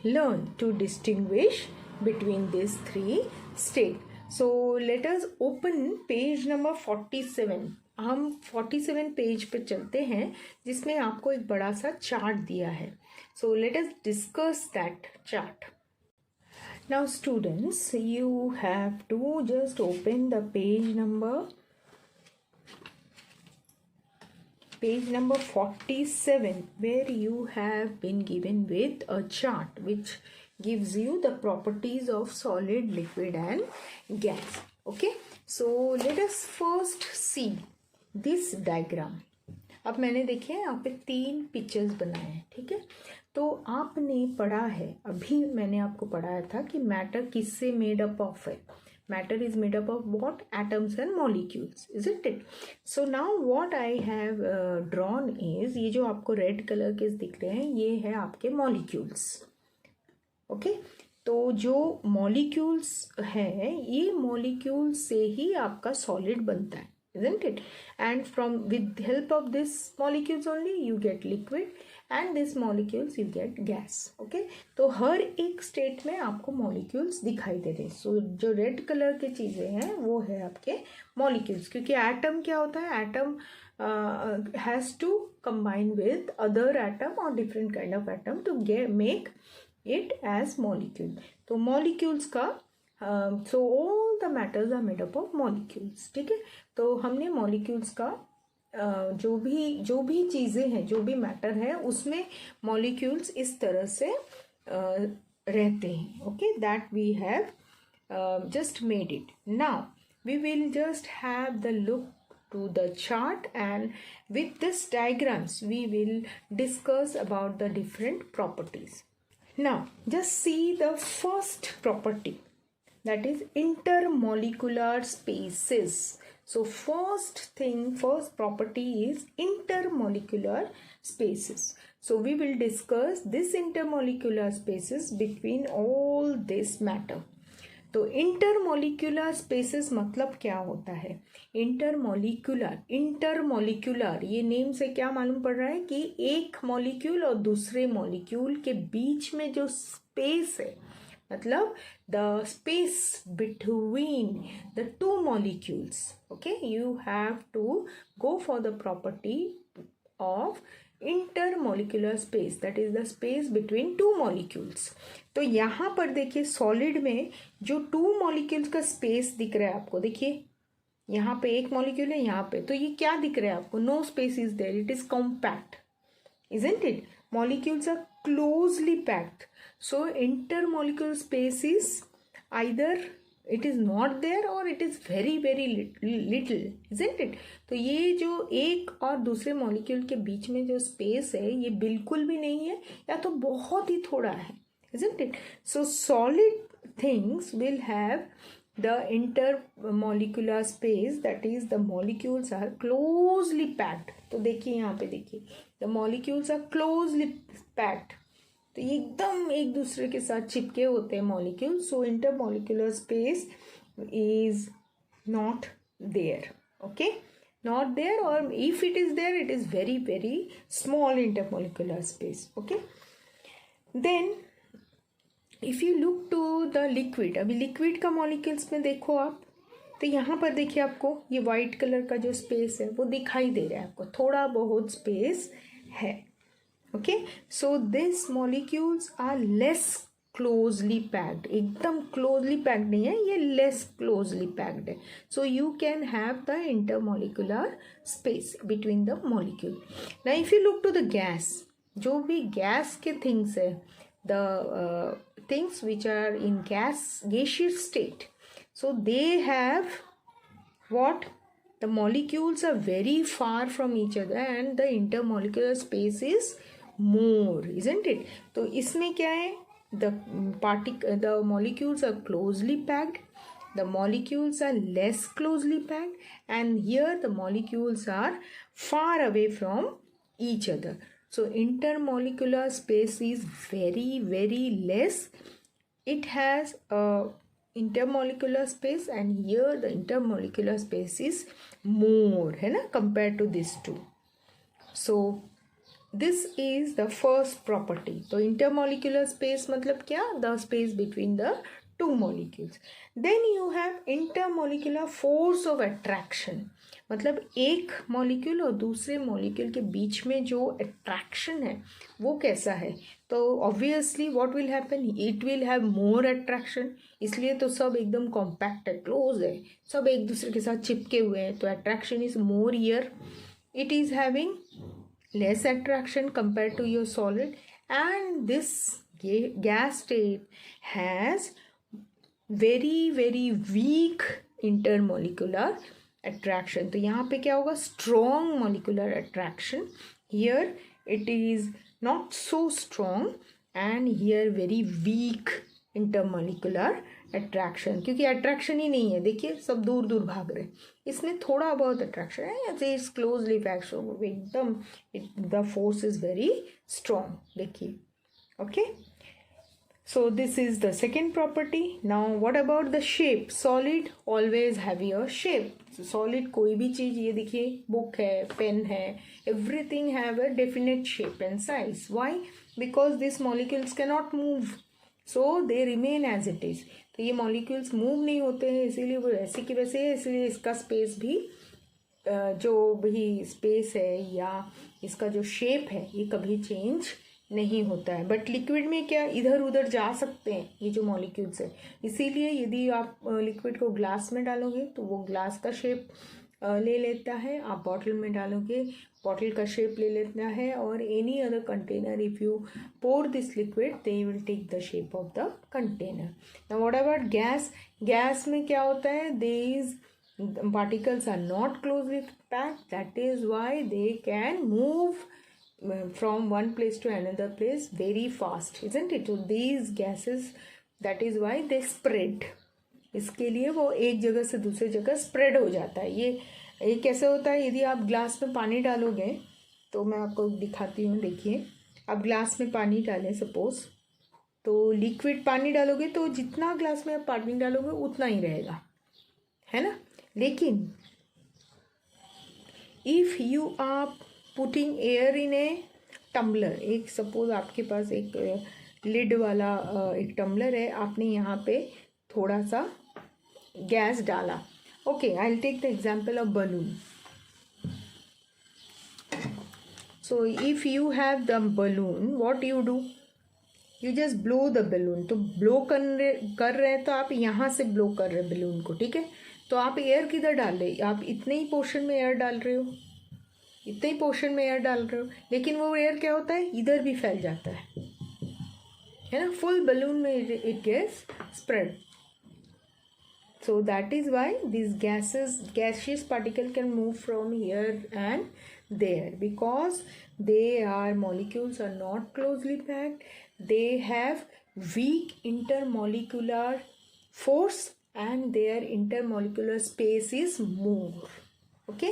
learn to distinguish between these 3 states. So let us open page number 47. हम 47 पेज पे चलते हैं जिसमें आपको एक बड़ा सा चार्ट दिया है. So let us discuss that chart. Now students, you have to just open the page number 47, where you have been given with a chart which gives you the properties of solid, liquid and gas. Okay, so let us first see this diagram. अब मैंने देखिए यहाँ पे 3 pictures बनाए हैं. ठीक है, तो आपने पढ़ा है, अभी मैंने आपको पढ़ाया था कि मैटर किससे मेड अप ऑफ है. Matter is made up of what? Atoms and molecules, isn't it? So now what I have drawn is, ये जो आपको रेड कलर के दिख रहे हैं ये है आपके मॉलिक्यूल्स. ओके, तो जो मॉलिक्यूल्स है ये मॉलिक्यूल से ही आपका सॉलिड बनता है. isn't it? And from with help of this molecules only you get liquid, and this molecules you get gas. okay, तो हर एक स्टेट में आपको मॉलिक्यूल्स दिखाई दे रहे हैं. सो जो रेड कलर की चीज़ें हैं वो है आपके मॉलिक्यूल्स, क्योंकि एटम क्या होता है, atom has to combine with other atom और different kind of atom to make it as molecule. तो मॉलिक्यूल्स का so all the matters are made up of molecules. ठीक है, तो हमने मॉलिक्यूल्स का जो भी चीज़ें हैं, जो भी मैटर है उसमें मॉलिक्यूल्स इस तरह से रहते हैं. Okay, that we have just made it. Now we will just have the look to the chart, and with this diagrams we will discuss about the different properties. Now just see the first property, that is intermolecular spaces. So first property is intermolecular spaces. So we will discuss this intermolecular spaces between all this matter. तो intermolecular spaces मतलब क्या होता है? Intermolecular ये name से क्या मालूम पड़ रहा है कि एक मॉलिक्यूल और दूसरे मॉलिक्यूल के बीच में जो स्पेस है, मतलब the space between the two molecules. Okay, you have to go for the property of intermolecular space, that is the space between two molecules. तो यहाँ पर देखिए सॉलिड में जो टू मॉलिक्यूल्स का स्पेस दिख रहा है आपको, देखिए यहाँ पे एक मॉलिक्यूल है, यहाँ पे, तो ये क्या दिख रहा है आपको? No space is there, it is compact, isn't it? Molecules are closely packed. So intermolecular space is either it is not there or it is very very little, isn't it? तो ये जो एक और दूसरे मॉलिक्यूल के बीच में जो space है ये बिल्कुल भी नहीं है या तो बहुत ही थोड़ा है, isn't it? So solid things will have the intermolecular space, that is the molecules are closely packed. तो देखिए यहाँ पे देखिए, the molecules are closely packed, तो ये एकदम एक दूसरे के साथ चिपके होते हैं molecule. So intermolecular space is not there. Okay, not there, और if it is there it is very very small intermolecular space. Okay, then if you look to the liquid, अभी लिक्विड का मॉलिक्यूल्स में देखो आप, तो यहाँ पर देखिए आपको ये वाइट कलर का जो स्पेस है वो दिखाई दे रहा है आपको, थोड़ा बहुत स्पेस है. okay, so these molecules are less closely packed, एकदम closely packed नहीं है, ये less closely packed है. So you can have the intermolecular space between the molecule. Now if you look to the gas, जो भी gas के things है, the things which are in gaseous state, so they have what? The molecules are very far from each other and the intermolecular space is more, isn't it? तो इसमें क्या है? The molecules are closely packed, the molecules are less closely packed, and here the molecules are far away from each other. So intermolecular space is very very less. It has a intermolecular space, and here the intermolecular space is more, है ना, compared to these two. So this is the first property. तो intermolecular space मतलब क्या? The space between the two molecules. Then you have intermolecular force of attraction, मतलब एक molecule और दूसरे molecule के बीच में जो अट्रैक्शन है वो कैसा है? तो obviously what will happen? It will have more attraction, इसलिए तो सब एकदम कॉम्पैक्ट है, क्लोज है, सब एक दूसरे के साथ चिपके हुए हैं, तो attraction is more here. It is having less attraction compared to your solid, and this gas state has very very weak intermolecular attraction. तो यहाँ पे क्या होगा? strong molecular attraction. Here it is not so strong, and here very weak intermolecular attraction, क्योंकि attraction ही नहीं है, देखिए सब दूर दूर भाग रहे हैं, इसमें थोड़ा बहुत अट्रैक्शन है. इट्स क्लोजली पैक्ड, एकदम the force is very strong, देखिए. Okay, So this is the second property. Now what about the shape? Solid always have a shape. So solid कोई भी चीज, ये देखिए book है, pen है, everything have a definite shape and size. Why? Because these molecules cannot move, so they remain as it is. तो ये molecules move नहीं होते हैं, इसीलिए वो ऐसे की वैसे है, इसलिए इसका space भी जो भी space है या इसका जो shape है ये कभी change नहीं होता है. बट लिक्विड में क्या इधर उधर जा सकते हैं ये जो मॉलिक्यूल्स है, इसीलिए यदि आप लिक्विड को ग्लास में डालोगे तो वो ग्लास का शेप ले लेता है, आप बॉटल में डालोगे बॉटल का शेप ले लेता है, और any other container if you pour this liquid they will take the shape of the container. Now what about gas? Gas में क्या होता है, these particles are not closely packed, that is why they can move from one place to another place very fast, isn't it? So these gases, that is why they spread. इसके लिए वो एक जगह से दूसरी जगह स्प्रेड हो जाता है. ये कैसे होता है? यदि आप ग्लास में पानी डालोगे, तो मैं आपको दिखाती हूँ. देखिए, आप ग्लास में पानी डालें सपोज, तो लिक्विड पानी डालोगे तो जितना ग्लास में आप पानी डालोगे उतना ही रहेगा, है ना. लेकिन if you are putting air in a tumbler, एक सपोज आपके पास एक लिड वाला एक टम्बलर है, आपने यहाँ पे थोड़ा सा गैस डाला. Okay, I will take the example of balloon. So if you have the balloon, what you do, you just blow the balloon. तो ब्लो कर रहे हैं तो आप यहाँ से ब्लो कर रहे हैं बलून को, ठीक है. तो आप एयर किधर डाल रहे, आप इतने ही पोर्शन में एयर डाल रहे हो, इतने ही पोर्शन में एयर डाल रहे हो, लेकिन वो एयर क्या होता है, इधर भी फैल जाता है ना. फुल बलून में it gets spread. So that is why this gaseous particle can move from here and there, because their molecules are not closely packed, they have weak intermolecular force and their intermolecular space is more. Okay,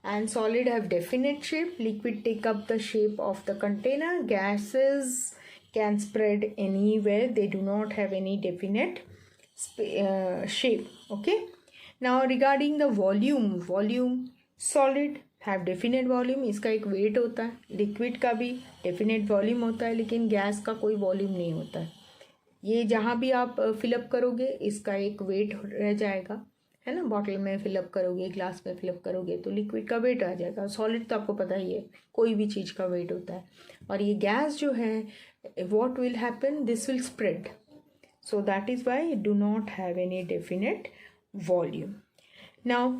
and solid have definite shape, liquid take up the shape of the container, gases can spread anywhere, they do not have any definite shape. Okay, now regarding the volume, solid have definite volume, इसका एक weight होता है, liquid का भी definite volume होता है, लेकिन gas का कोई volume नहीं होता है. ये जहाँ भी आप फिलअप करोगे इसका एक वेट रह जाएगा, है ना. बॉटल में फिलअप करोगे, ग्लास में फिलअप करोगे तो लिक्विड का वेट आ जाएगा. सॉलिड तो आपको पता ही है, कोई भी चीज़ का वेट होता है. और ये गैस जो है, what will happen, this will spread. So that is why do not have any definite volume. Now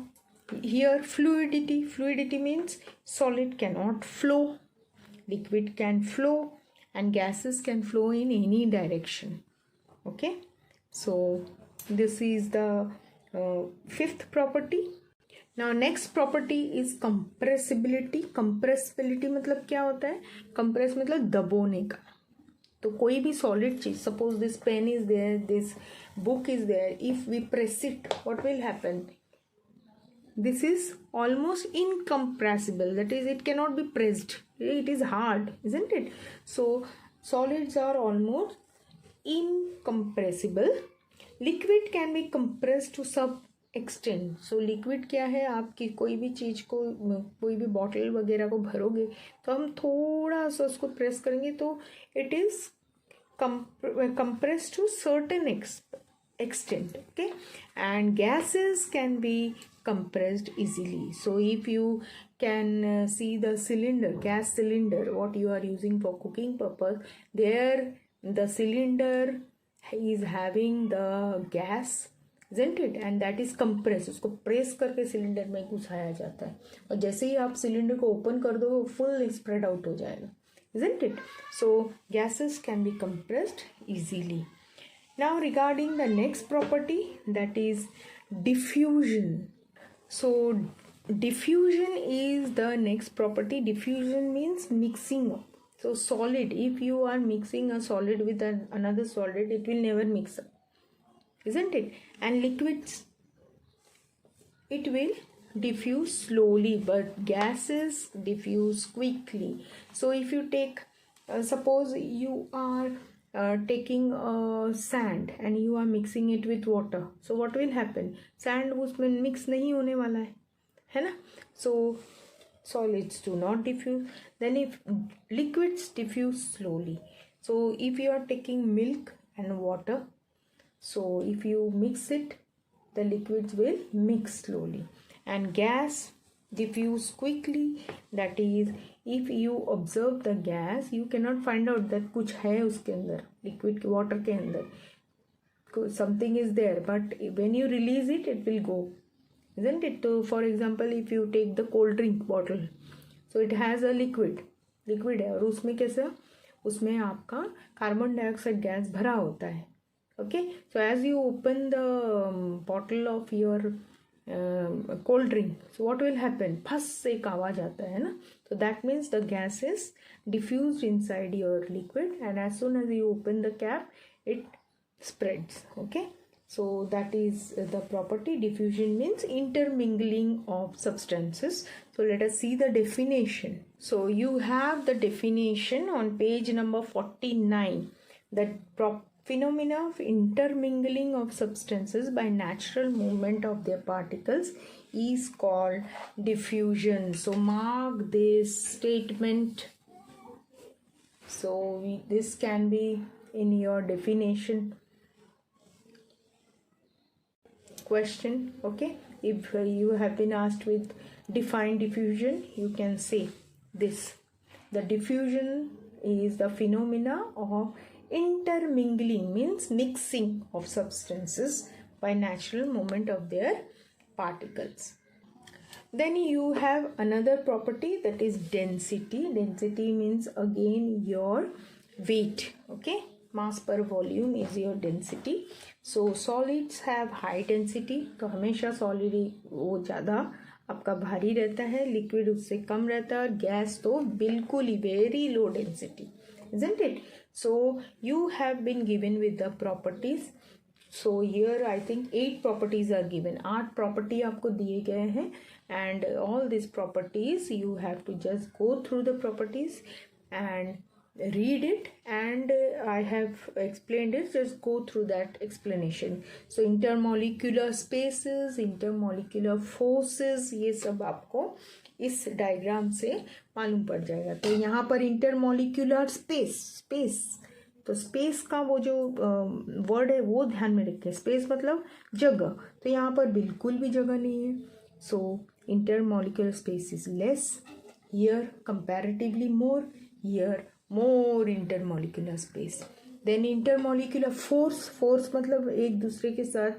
here fluidity means solid can not flow, liquid can flow, and gases can flow in any direction. Okay, so this is the fifth property. Now next property is compressibility. compressibility मतलब क्या होता है, compress मतलब दबोने का. तो कोई भी solid चीज, suppose this pen is there, this book is there, if we press it, what will happen, this is almost incompressible, that is it cannot be pressed, it is hard, isn't it. So solids are almost incompressible. Liquid can be compressed to some extent. So liquid क्या है, आपकी कोई भी चीज़ को, कोई भी bottle वगैरह को भरोगे तो हम थोड़ा सा उसको प्रेस करेंगे तो it is compressed to certain extent. Okay, and gases can be compressed easily. So if you can see the cylinder, gas cylinder, what you are using for cooking purpose, there the cylinder is having the gas, isn't it, and that is compressed. उसको press करके cylinder में घुसाया जाता है, और जैसे ही आप cylinder को open कर दो फुल स्प्रेड आउट हो जाएगा, isn't it. So gases can be compressed easily. Now regarding the next property, that is diffusion. So diffusion is the next property. Diffusion means mixing up. So solid, if you are mixing a solid with another solid, it will never mix up, isn't it. And liquids, it will diffuse slowly, but gases diffuse quickly. So if you take suppose you are taking sand and you are mixing it with water, so what will happen? Sand उसमें mix नहीं होने वाला है ना? So solids do not diffuse. Then if liquids diffuse slowly, so if you are taking milk and water, so if you mix it, the liquids will mix slowly, and gas diffuse quickly. That is, if you observe the gas, you cannot find out that कुछ है उसके अंदर, liquid water के अंदर something is there, but when you release it, it will go, isn't it? So for example, if you take the cold drink bottle, so it has a liquid है, और उसमें कैसा, उसमें आपका कार्बन डाइऑक्साइड गैस भरा होता है. Okay, so as you open the bottle of your cold drink, so what will happen? फस एक आवाज आता है ना, so that means the gas is diffused inside your liquid, and as soon as you open the cap, it spreads. Okay, so that is the property. Diffusion means intermingling of substances. So let us see the definition. So you have the definition on page number 49. That phenomena of intermingling of substances by natural movement of their particles is called diffusion. So mark this statement. So this can be in your definition question. Okay, if you have been asked with define diffusion, you can say this: the diffusion is the phenomena of intermingling, means mixing of substances by natural movement of their particles. Then you have another property, that is density. Density means again your weight. Okay, mass per volume is your density. So solids have high density, तो हमेशा solid वो ज़्यादा आपका भारी रहता है, liquid उससे कम रहता है, और गैस तो बिल्कुल ही very low density, isn't it? So you have been given with the properties. So here I think 8 properties are given. 8 property आपको दिए गए हैं, and all these properties you have to just go through the properties and read it, and I have explained it. Just go through that explanation. So intermolecular spaces, intermolecular forces, ये सब आपको इस diagram से मालूम पड़ जाएगा. तो यहाँ पर इंटरमोलिक्यूलर स्पेस, तो स्पेस का वो जो वर्ड है वो ध्यान में रखें. स्पेस मतलब जगह, तो यहाँ पर बिल्कुल भी जगह नहीं है. So intermolecular space is less, here comparatively more, here more intermolecular space. Then intermolecular force मतलब एक दूसरे के साथ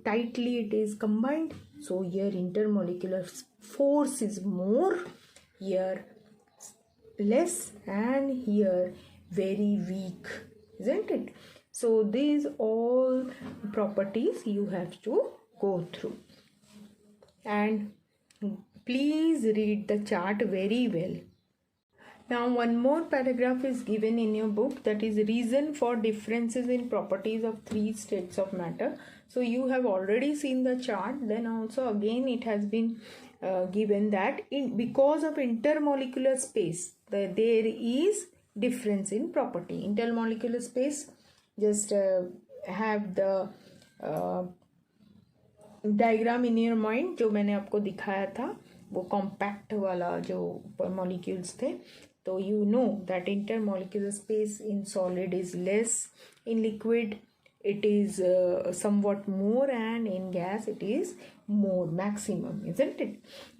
tightly it is combined. So here intermolecular force is more, here less, and here very weak, isn't it? So these all properties you have to go through, and please read the chart very well. Now one more paragraph is given in your book, that is reason for differences in properties of 3 states of matter. So you have already seen the chart. Then also again it has been given that because of intermolecular space there is difference in property. Intermolecular space, just have the diagram in your mind जो मैंने आपको दिखाया था, वो compact वाला जो molecules थे. तो you know that intermolecular space in solid is less, in liquid it is somewhat more, and in gas it is more, maximum, isn't it?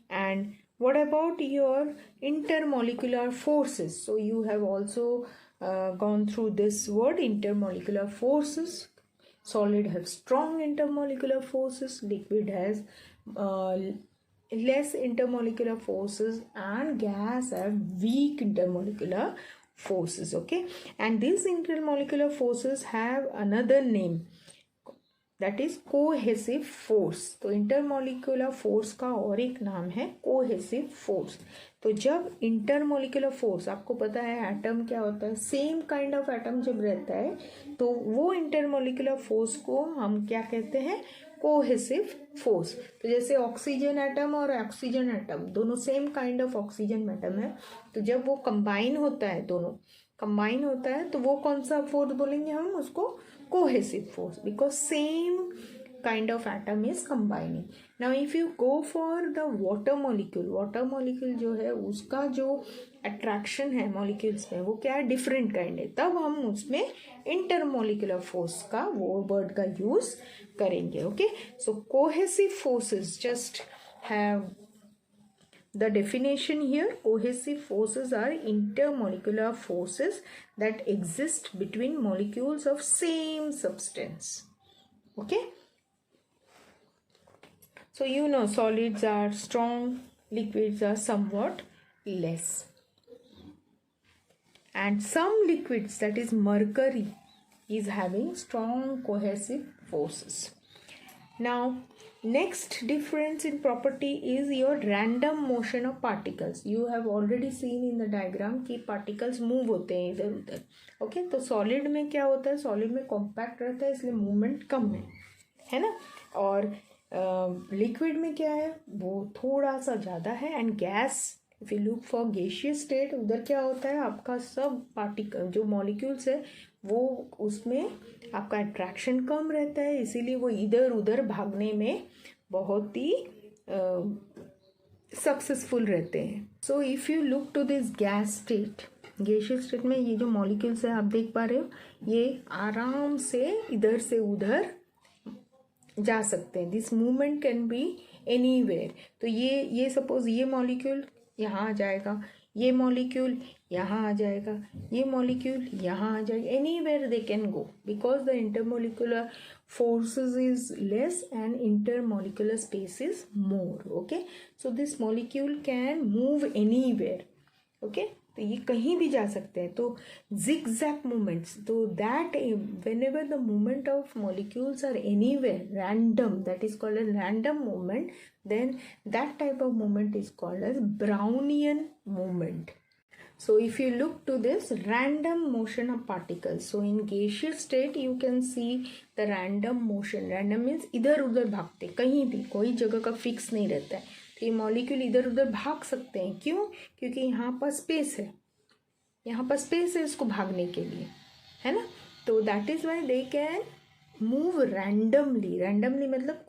And what about your intermolecular forces? So you have also gone through this word, intermolecular forces. Solid have strong intermolecular forces, liquid has less intermolecular forces, and gas have weak intermolecular forces. Okay, and these intermolecular forces have another name, that is cohesive force. तो intermolecular force का और एक नाम है cohesive force. तो जब intermolecular force, आपको पता है एटम क्या होता है, सेम काइंड ऑफ एटम जब रहता है तो वो intermolecular force को हम क्या कहते हैं, कोहेसिव फोर्स. तो जैसे ऑक्सीजन एटम और ऑक्सीजन एटम दोनों same kind of oxygen atom है, तो जब वो कंबाइन होता है दोनों, कंबाइन होता है, तो वो कौन सा फोर्स बोलेंगे हम उसको? Cohesive force, because same kind of atom is combining. Now if you go for the water molecule जो है उसका जो attraction है molecules में वो क्या है? different kind है, तब हम उसमें intermolecular force का वो word का use करेंगे. Okay, so cohesive forces, just have the definition here. Cohesive forces are intermolecular forces that exist between molecules of same substance. Okay, so you know solids are strong, liquids are somewhat less. And some liquids, that is mercury, is having strong cohesive forces. Now, next difference in property is your random motion of particles. You have already seen in the diagram कि particles move होते हैं इधर उधर. Okay, तो solid में क्या होता है? Solid में compact रहता है, इसलिए movement कम है ना? और लिक्विड में क्या है? वो थोड़ा सा ज़्यादा है. And gas, if you look for gaseous state, उधर क्या होता है? आपका सब पार्टिकल जो मॉलिक्यूल्स है वो उसमें आपका अट्रैक्शन कम रहता है, इसीलिए वो इधर उधर भागने में बहुत ही सक्सेसफुल रहते हैं. So if you look to this gas state, gaseous state में ये जो मॉलिक्यूल्स है आप देख पा रहे हो, ये आराम से इधर से उधर जा सकते हैं. This movement can be anywhere. तो ये सपोज ये मॉलिक्यूल यहाँ आ जाएगा, ये मॉलिक्यूल यहाँ आ जाएगा, ये मॉलिक्यूल यहाँ आ जाएगा. Anywhere they can go because the intermolecular forces is less and intermolecular space is more. Okay, so this molecule can move anywhere. Okay, तो ये कहीं भी जा सकते हैं. तो zigzag movements, तो that whenever the movement of molecules are anywhere random, that is called a random movement, then that type of movement is called as Brownian movement. So if you look to this random motion of particles, so in gaseous state you can see the random motion. Random means इधर उधर भागते, कहीं भी कोई जगह का fix नहीं रहता है. तो ये मॉलिक्यूल इधर उधर भाग सकते हैं. क्यों? क्योंकि यहाँ पर स्पेस है, यहाँ पर स्पेस है इसको भागने के लिए, है ना. तो that is why they can move randomly. Randomly मतलब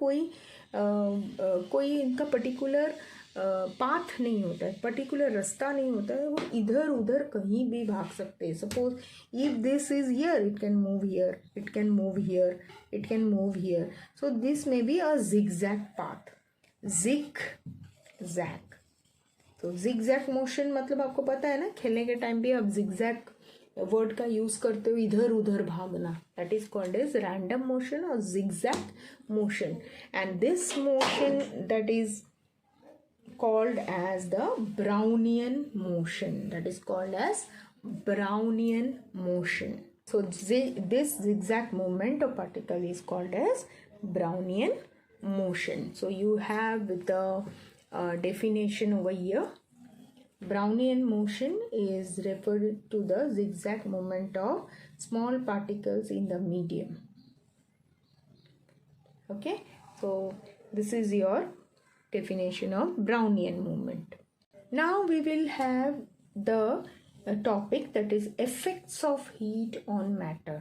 कोई इनका पर्टिकुलर पाथ नहीं होता है, पर्टिकुलर रास्ता नहीं होता है, वो इधर उधर कहीं भी भाग सकते हैं. Suppose if this is here, it can move here, it can move here, it can move here. So this may be a zigzag path. zigzag, तो zigzag मोशन मतलब आपको पता है ना, खेलने के टाइम भी आप zigzag वर्ड का यूज करते हो, इधर उधर भागना. That is called as random motion और zigzag motion. And this motion that is called as the Brownian motion. That is called as Brownian motion. So this zigzag movement of particle is called as Brownian motion. So you have the definition over here. Brownian motion is referred to the zigzag movement of small particles in the medium. Okay, so this is your definition of Brownian movement. Now we will have the topic that is effects of heat on matter.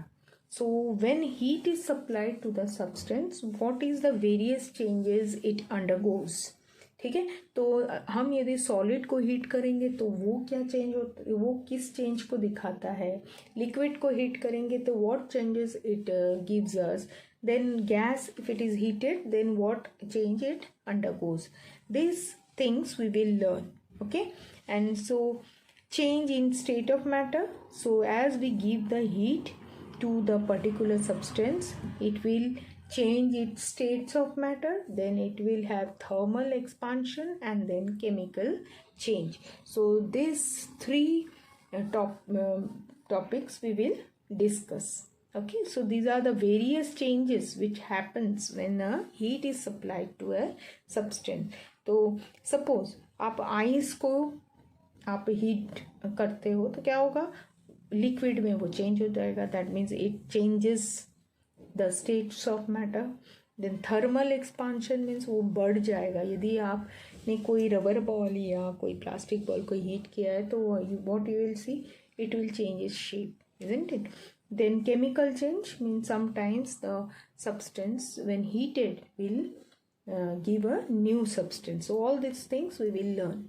So when heat is supplied to the substance, what is the various changes it undergoes? ठीक है, तो हम यदि solid को heat करेंगे तो वो क्या चेंज होता है, वो किस चेंज को दिखाता है. लिक्विड को हीट करेंगे तो what changes it gives us. Then gas, if it is heated, then what change it undergoes. These things we will learn. Okay, and so change in state of matter. So as we give the heat to the particular substance, it will change its states of matter, then it will have thermal expansion and then chemical change. So these three topics we will discuss. Okay, so these are the various changes which happens when a heat is supplied to a substance. तो suppose आप ice को आप heat करते हो तो क्या होगा, liquid में वो चेंज हो जाएगा. That means it changes the states of matter. Then thermal expansion means वो बढ़ जाएगा. यदि आपने कोई रबर बॉल या कोई प्लास्टिक बॉल को हीट किया है तो what you will see, it will change its shape, isn't it? Then chemical change means sometimes the substance when heated will give a new substance. So all these things we will learn.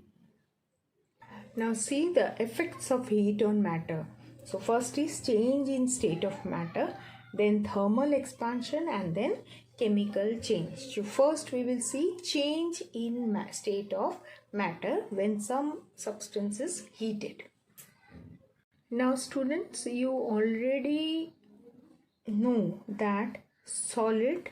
Now see the effects of heat on matter. So first is change in state of matter, then thermal expansion, and then chemical change. So first we will see change in state of matter when some substance is heated. Now students, you already know that solid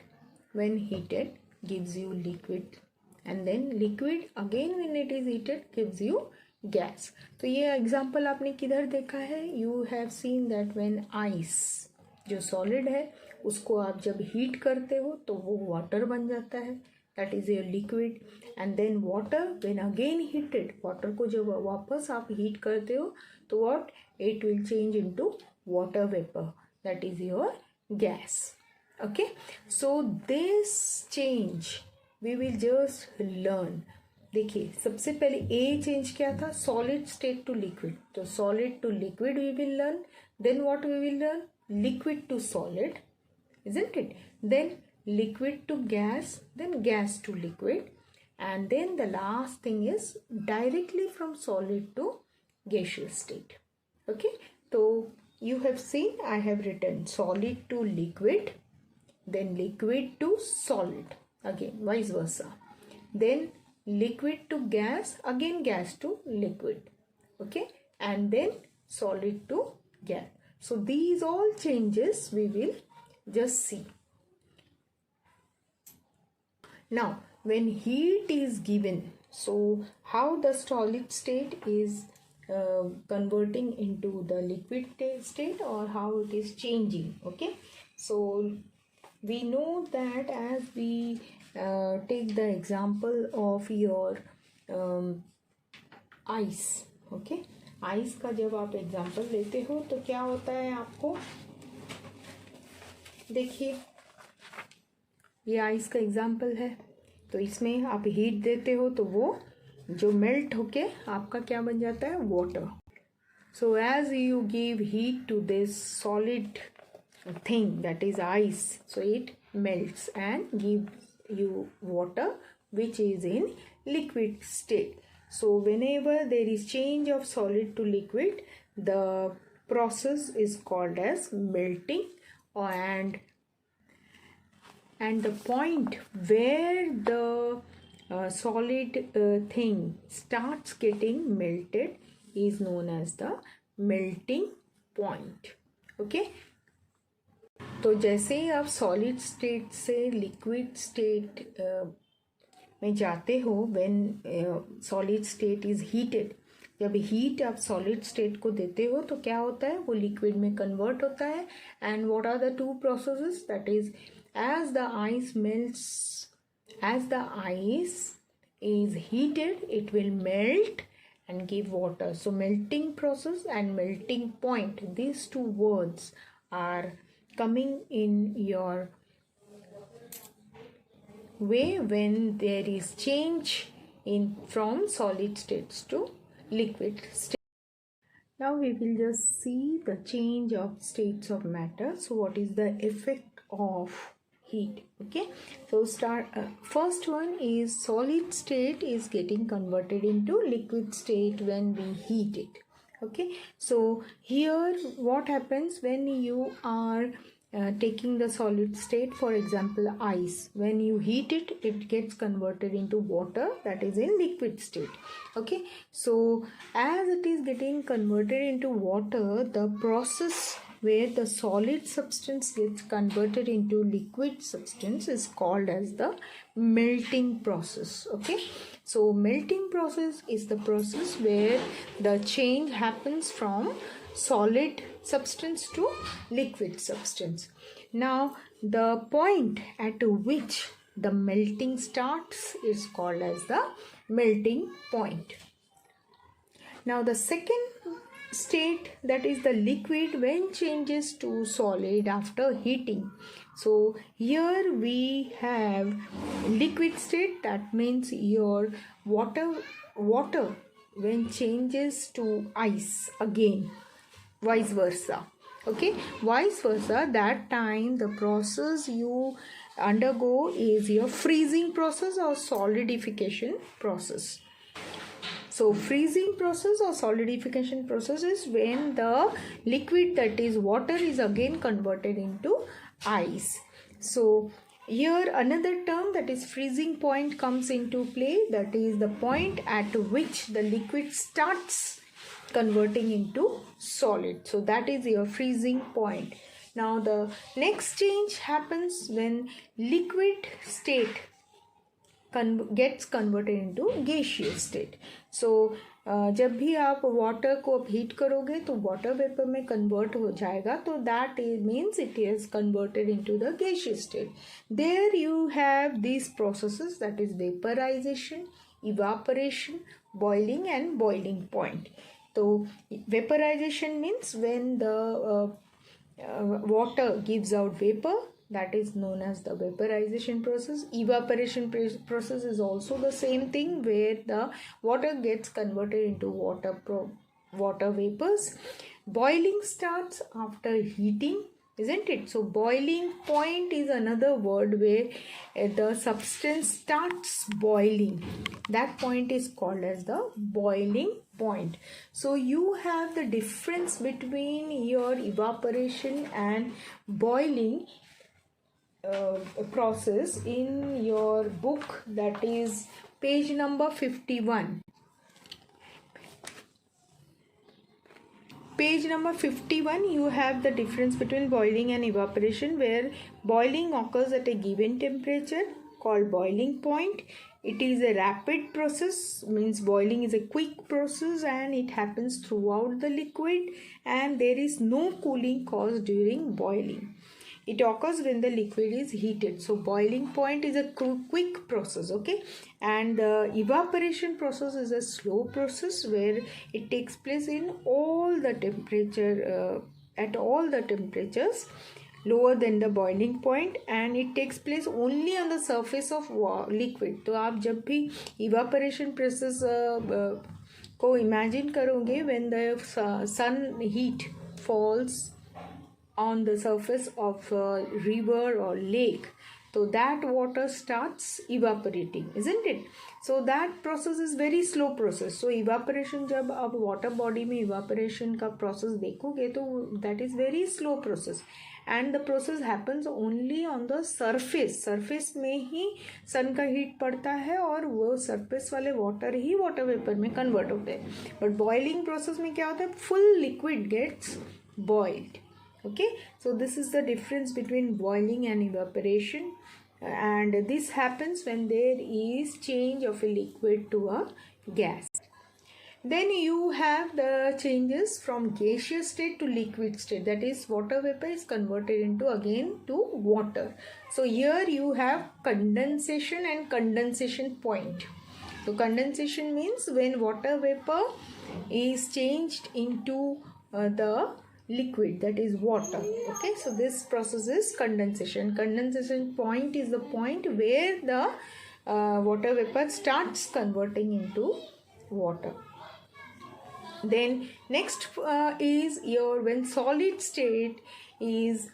when heated gives you liquid, and then liquid again when it is heated gives you gas. तो ये example आपने किधर देखा है? You have seen that when ice जो solid है उसको आप जब हीट करते हो तो वो वाटर बन जाता है, that is your liquid. And then water when again heated, water को जब वापस आप हीट करते हो तो what? It will change into water vapor, that is your gas. Okay, so this change we will just learn. देखिए सबसे पहले ए चेंज क्या था? Solid state to liquid. तो solid to liquid we will learn. Then what we will learn? Liquid to solid, isn't it? Then liquid to gas, then gas to liquid, and then the last thing is directly from solid to gaseous state. Okay, so you have seen I have written solid to liquid, then liquid to solid, again vice versa, then liquid to gas, again gas to liquid. Okay, and then solid to gas. So these all changes we will just see. Now when heat is given, so how the solid state is converting into the liquid state, or how it is changing. Okay, so we know that as we take the example of your ice. Okay, ice का जब आप example लेते हो तो क्या होता है आपको? देखिए ये आइस का एग्जाम्पल है, तो इसमें आप हीट देते हो तो वो जो मेल्ट होके आपका क्या बन जाता है? Water. So as you give heat to this solid thing, that is ice, so it melts and gives you water which is in liquid state. So whenever there is change of solid to liquid, the process is called as melting, and the point where the solid thing starts getting melted is known as the melting point. Okay, तो जैसे ही आप solid state से liquid state में जाते हो, when solid state is heated, जब heat आप solid state को देते हो तो क्या होता है? वो लिक्विड में कन्वर्ट होता है. And what are the two processes? That is as the ice melts, as the ice is heated, it will melt and give water. So melting process and melting point, these two words are coming in your way when there is change in from solid states to liquid state. Now we will just see the change of states of matter. So what is the effect of heat? Okay, so first one is solid state is getting converted into liquid state when we heat it. Okay, so here what happens when you are taking the solid state, for example ice, when you heat it, it gets converted into water, that is in liquid state. Okay, so as it is getting converted into water, the process where the solid substance gets converted into liquid substance is called as the melting process. Okay, so melting process is the process where the change happens from solid substance to liquid substance. Now the point at which the melting starts is called as the melting point. Now the second state, that is the liquid, when changes to solid after heating. So here we have liquid state, that means your water when changes to ice again. vice versa. Okay, vice versa, that time the process you undergo is your freezing process or solidification process. So freezing process or solidification process is when the liquid, that is water, is again converted into ice. So here another term, that is freezing point, comes into play. That is the point at which the liquid starts converting into solid. So that is your freezing point. Now the next change happens when liquid state gets converted into gaseous state. So जब भी आप water को heat करोगे तो water vapour में convert हो जाएगा, तो that means it is converted into the gaseous state. There you have these processes, that is vaporization, evaporation, boiling and boiling point. So vaporization means when the water gives out vapor, that is known as the vaporization process. Evaporation process is also the same thing, where the water gets converted into water vapors. Boiling starts after heating, isn't it? So boiling point is another word where the substance starts boiling. That point is called as the boiling point. So you have the difference between your evaporation and boiling process in your book, that is page number 51. Page number 51, you have the difference between boiling and evaporation, where boiling occurs at a given temperature called boiling point. It is a rapid process, means boiling is a quick process and it happens throughout the liquid, and there is no cooling caused during boiling. It occurs when the liquid is heated. So boiling point is a quick process, okay, and the evaporation process is a slow process where it takes place in all the temperature at all the temperatures lower than the boiling point, and it takes place only on the surface of liquid. तो आप जब भी evaporation process को imagine करोगे, when the sun heat falls on the surface of a river or lake, so that water starts evaporating, isn't it? So that process is very slow process. So evaporation, जब आप water body में evaporation का process देखोगे तो that is very slow process, and the process happens only on the surface में ही sun का heat पड़ता है और वो surface वाले water ही water vapor में convert होते हैं. But boiling process में क्या होता है, full liquid gets boiled. Okay, so this is the difference between boiling and evaporation, and this happens when there is change of a liquid to a gas. Then you have the changes from gaseous state to liquid state, that is water vapor is converted into again to water. So here you have condensation and condensation point. So condensation means when water vapor is changed into the liquid, that is water. Okay, so this process is condensation. Condensation point is the point where the water vapor starts converting into water. Then next is your when solid state is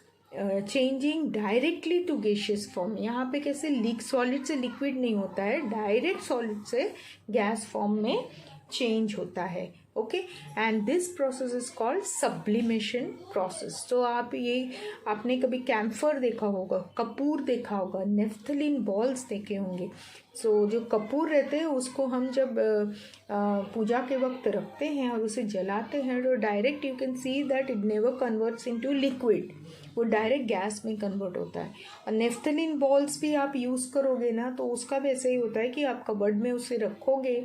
changing directly to gaseous form. यहाँ पे कैसे solid से liquid नहीं होता है, direct solid से gas form में change होता है. Okay, and this process is called sublimation process. तो आप ये आपने कभी कैम्फर देखा होगा, कपूर देखा होगा, नेफ्थलीन बॉल्स देखे होंगे. सो जो कपूर रहते हैं उसको हम जब पूजा के वक्त रखते हैं और उसे जलाते हैं तो direct you can see that it never converts into liquid, वो डायरेक्ट गैस में कन्वर्ट होता है. और नेफ्थलीन बॉल्स भी आप यूज़ करोगे ना तो उसका भी ऐसे ही होता है कि आप कबर्ड में उसे रखोगे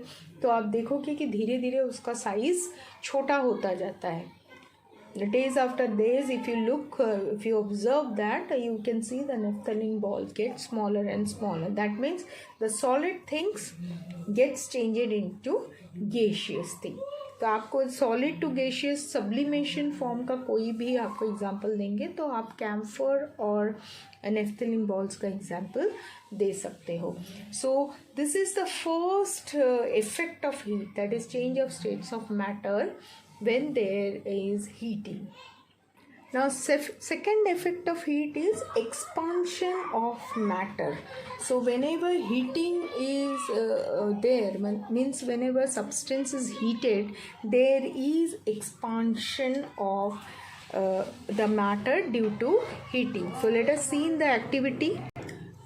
तो आप देखोगे कि धीरे धीरे उसका साइज़ छोटा होता जाता है. Days after days, if you look, if you observe that, you can see the naphthalene balls get smaller and smaller. That means the solid things gets changed into gaseous thing. तो आपको solid to gaseous sublimation form का कोई भी आपको example देंगे तो आप camphor और नेफ्थलीन बॉल्स का एग्जांपल दे सकते हो. So this is the first effect of heat, that is change of states of matter when there is heating. Now, second effect of heat is expansion of matter. So, whenever heating is there, means whenever substance is heated, there is expansion of the matter due to heating. So, let us see in the activity.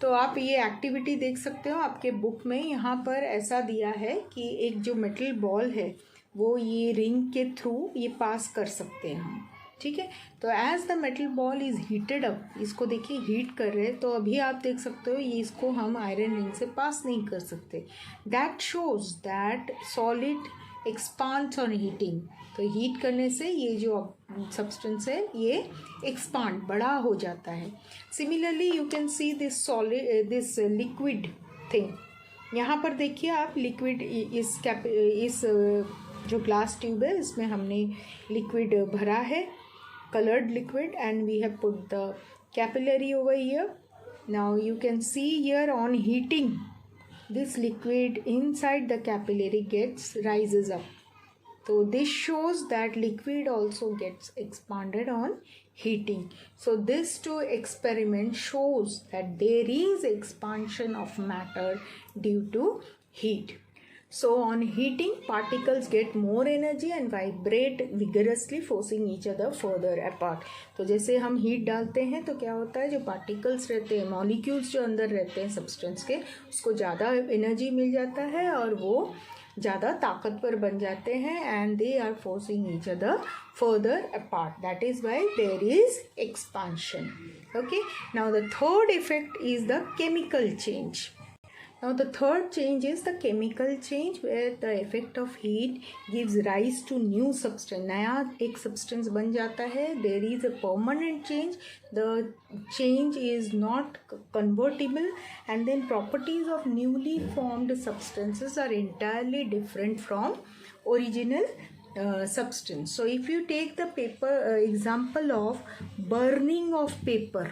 तो आप ये activity देख सकते हो आपके book में. यहाँ पर ऐसा दिया है कि एक जो मेटल बॉल है वो ये रिंग के थ्रू ये पास कर सकते हैं हम. ठीक है. तो as the metal ball is heated up, इसको देखिए हीट कर रहे हैं, तो अभी आप देख सकते हो ये इसको हम आयरन रिंग से पास नहीं कर सकते. That shows that solid expands on heating. तो हीट करने से ये जो सब्सटेंस है ये एक्सपांड बड़ा हो जाता है. Similarly you can see this solid this liquid thing. यहाँ पर देखिए आप लिक्विड इस जो ग्लास ट्यूब है इसमें हमने लिक्विड भरा है, colored liquid, and we have put the capillary over here. Now you can see here on heating this liquid inside the capillary rises up. So this shows that liquid also gets expanded on heating. So this two experiment shows that there is expansion of matter due to heat. So on heating, particles get more energy and vibrate vigorously, forcing each other further apart. तो जैसे हम heat डालते हैं तो क्या होता है, जो पार्टिकल्स रहते हैं, मॉलिक्यूल्स जो अंदर रहते हैं सब्सटेंस के, उसको ज़्यादा एनर्जी मिल जाता है और वो ज़्यादा ताकतवर बन जाते हैं, and they are forcing each other further apart. That is why there is expansion. Okay. Now the third effect is the chemical change. Now the third change is the chemical change, where the effect of heat gives rise to new substance. नया एक substance बन जाता है. There is a permanent change. The change is not convertible, and then properties of newly formed substances are entirely different from original substance. So if you take the paper example of burning of paper,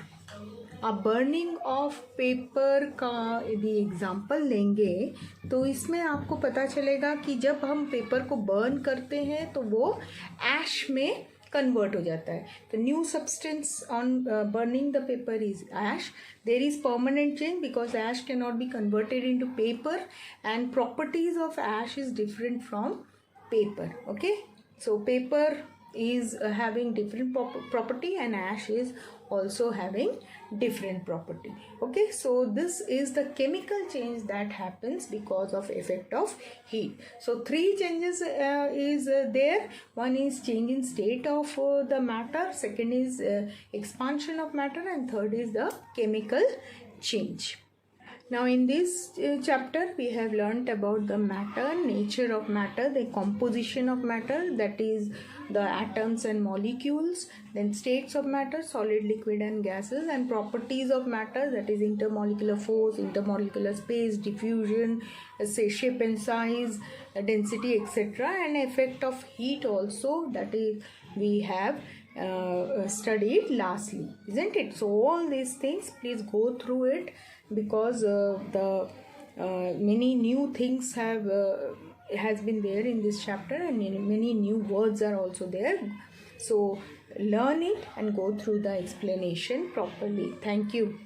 आप burning of paper का यदि example लेंगे तो इसमें आपको पता चलेगा कि जब हम पेपर को बर्न करते हैं तो वो ऐश में कन्वर्ट हो जाता है. The new substance on burning the paper is ash. There is permanent change because ash can not be converted into paper, and properties of ash is different from paper. Okay. So paper is having different property and ash is also having different property. Okay, so this is the chemical change that happens because of effect of heat. So three changes is there. One is change in state of the matter, second is expansion of matter, and third is the chemical change. Now in this chapter we have learnt about the matter, nature of matter, the composition of matter, that is the atoms and molecules, then states of matter, solid, liquid and gases, and properties of matter, that is intermolecular force, intermolecular space, diffusion, say shape and size, density, etc., and effect of heat also, that is we have studied lastly, isn't it? So all these things please go through it, because the many new things has been there in this chapter, and many new words are also there. So learn it and go through the explanation properly. Thank you.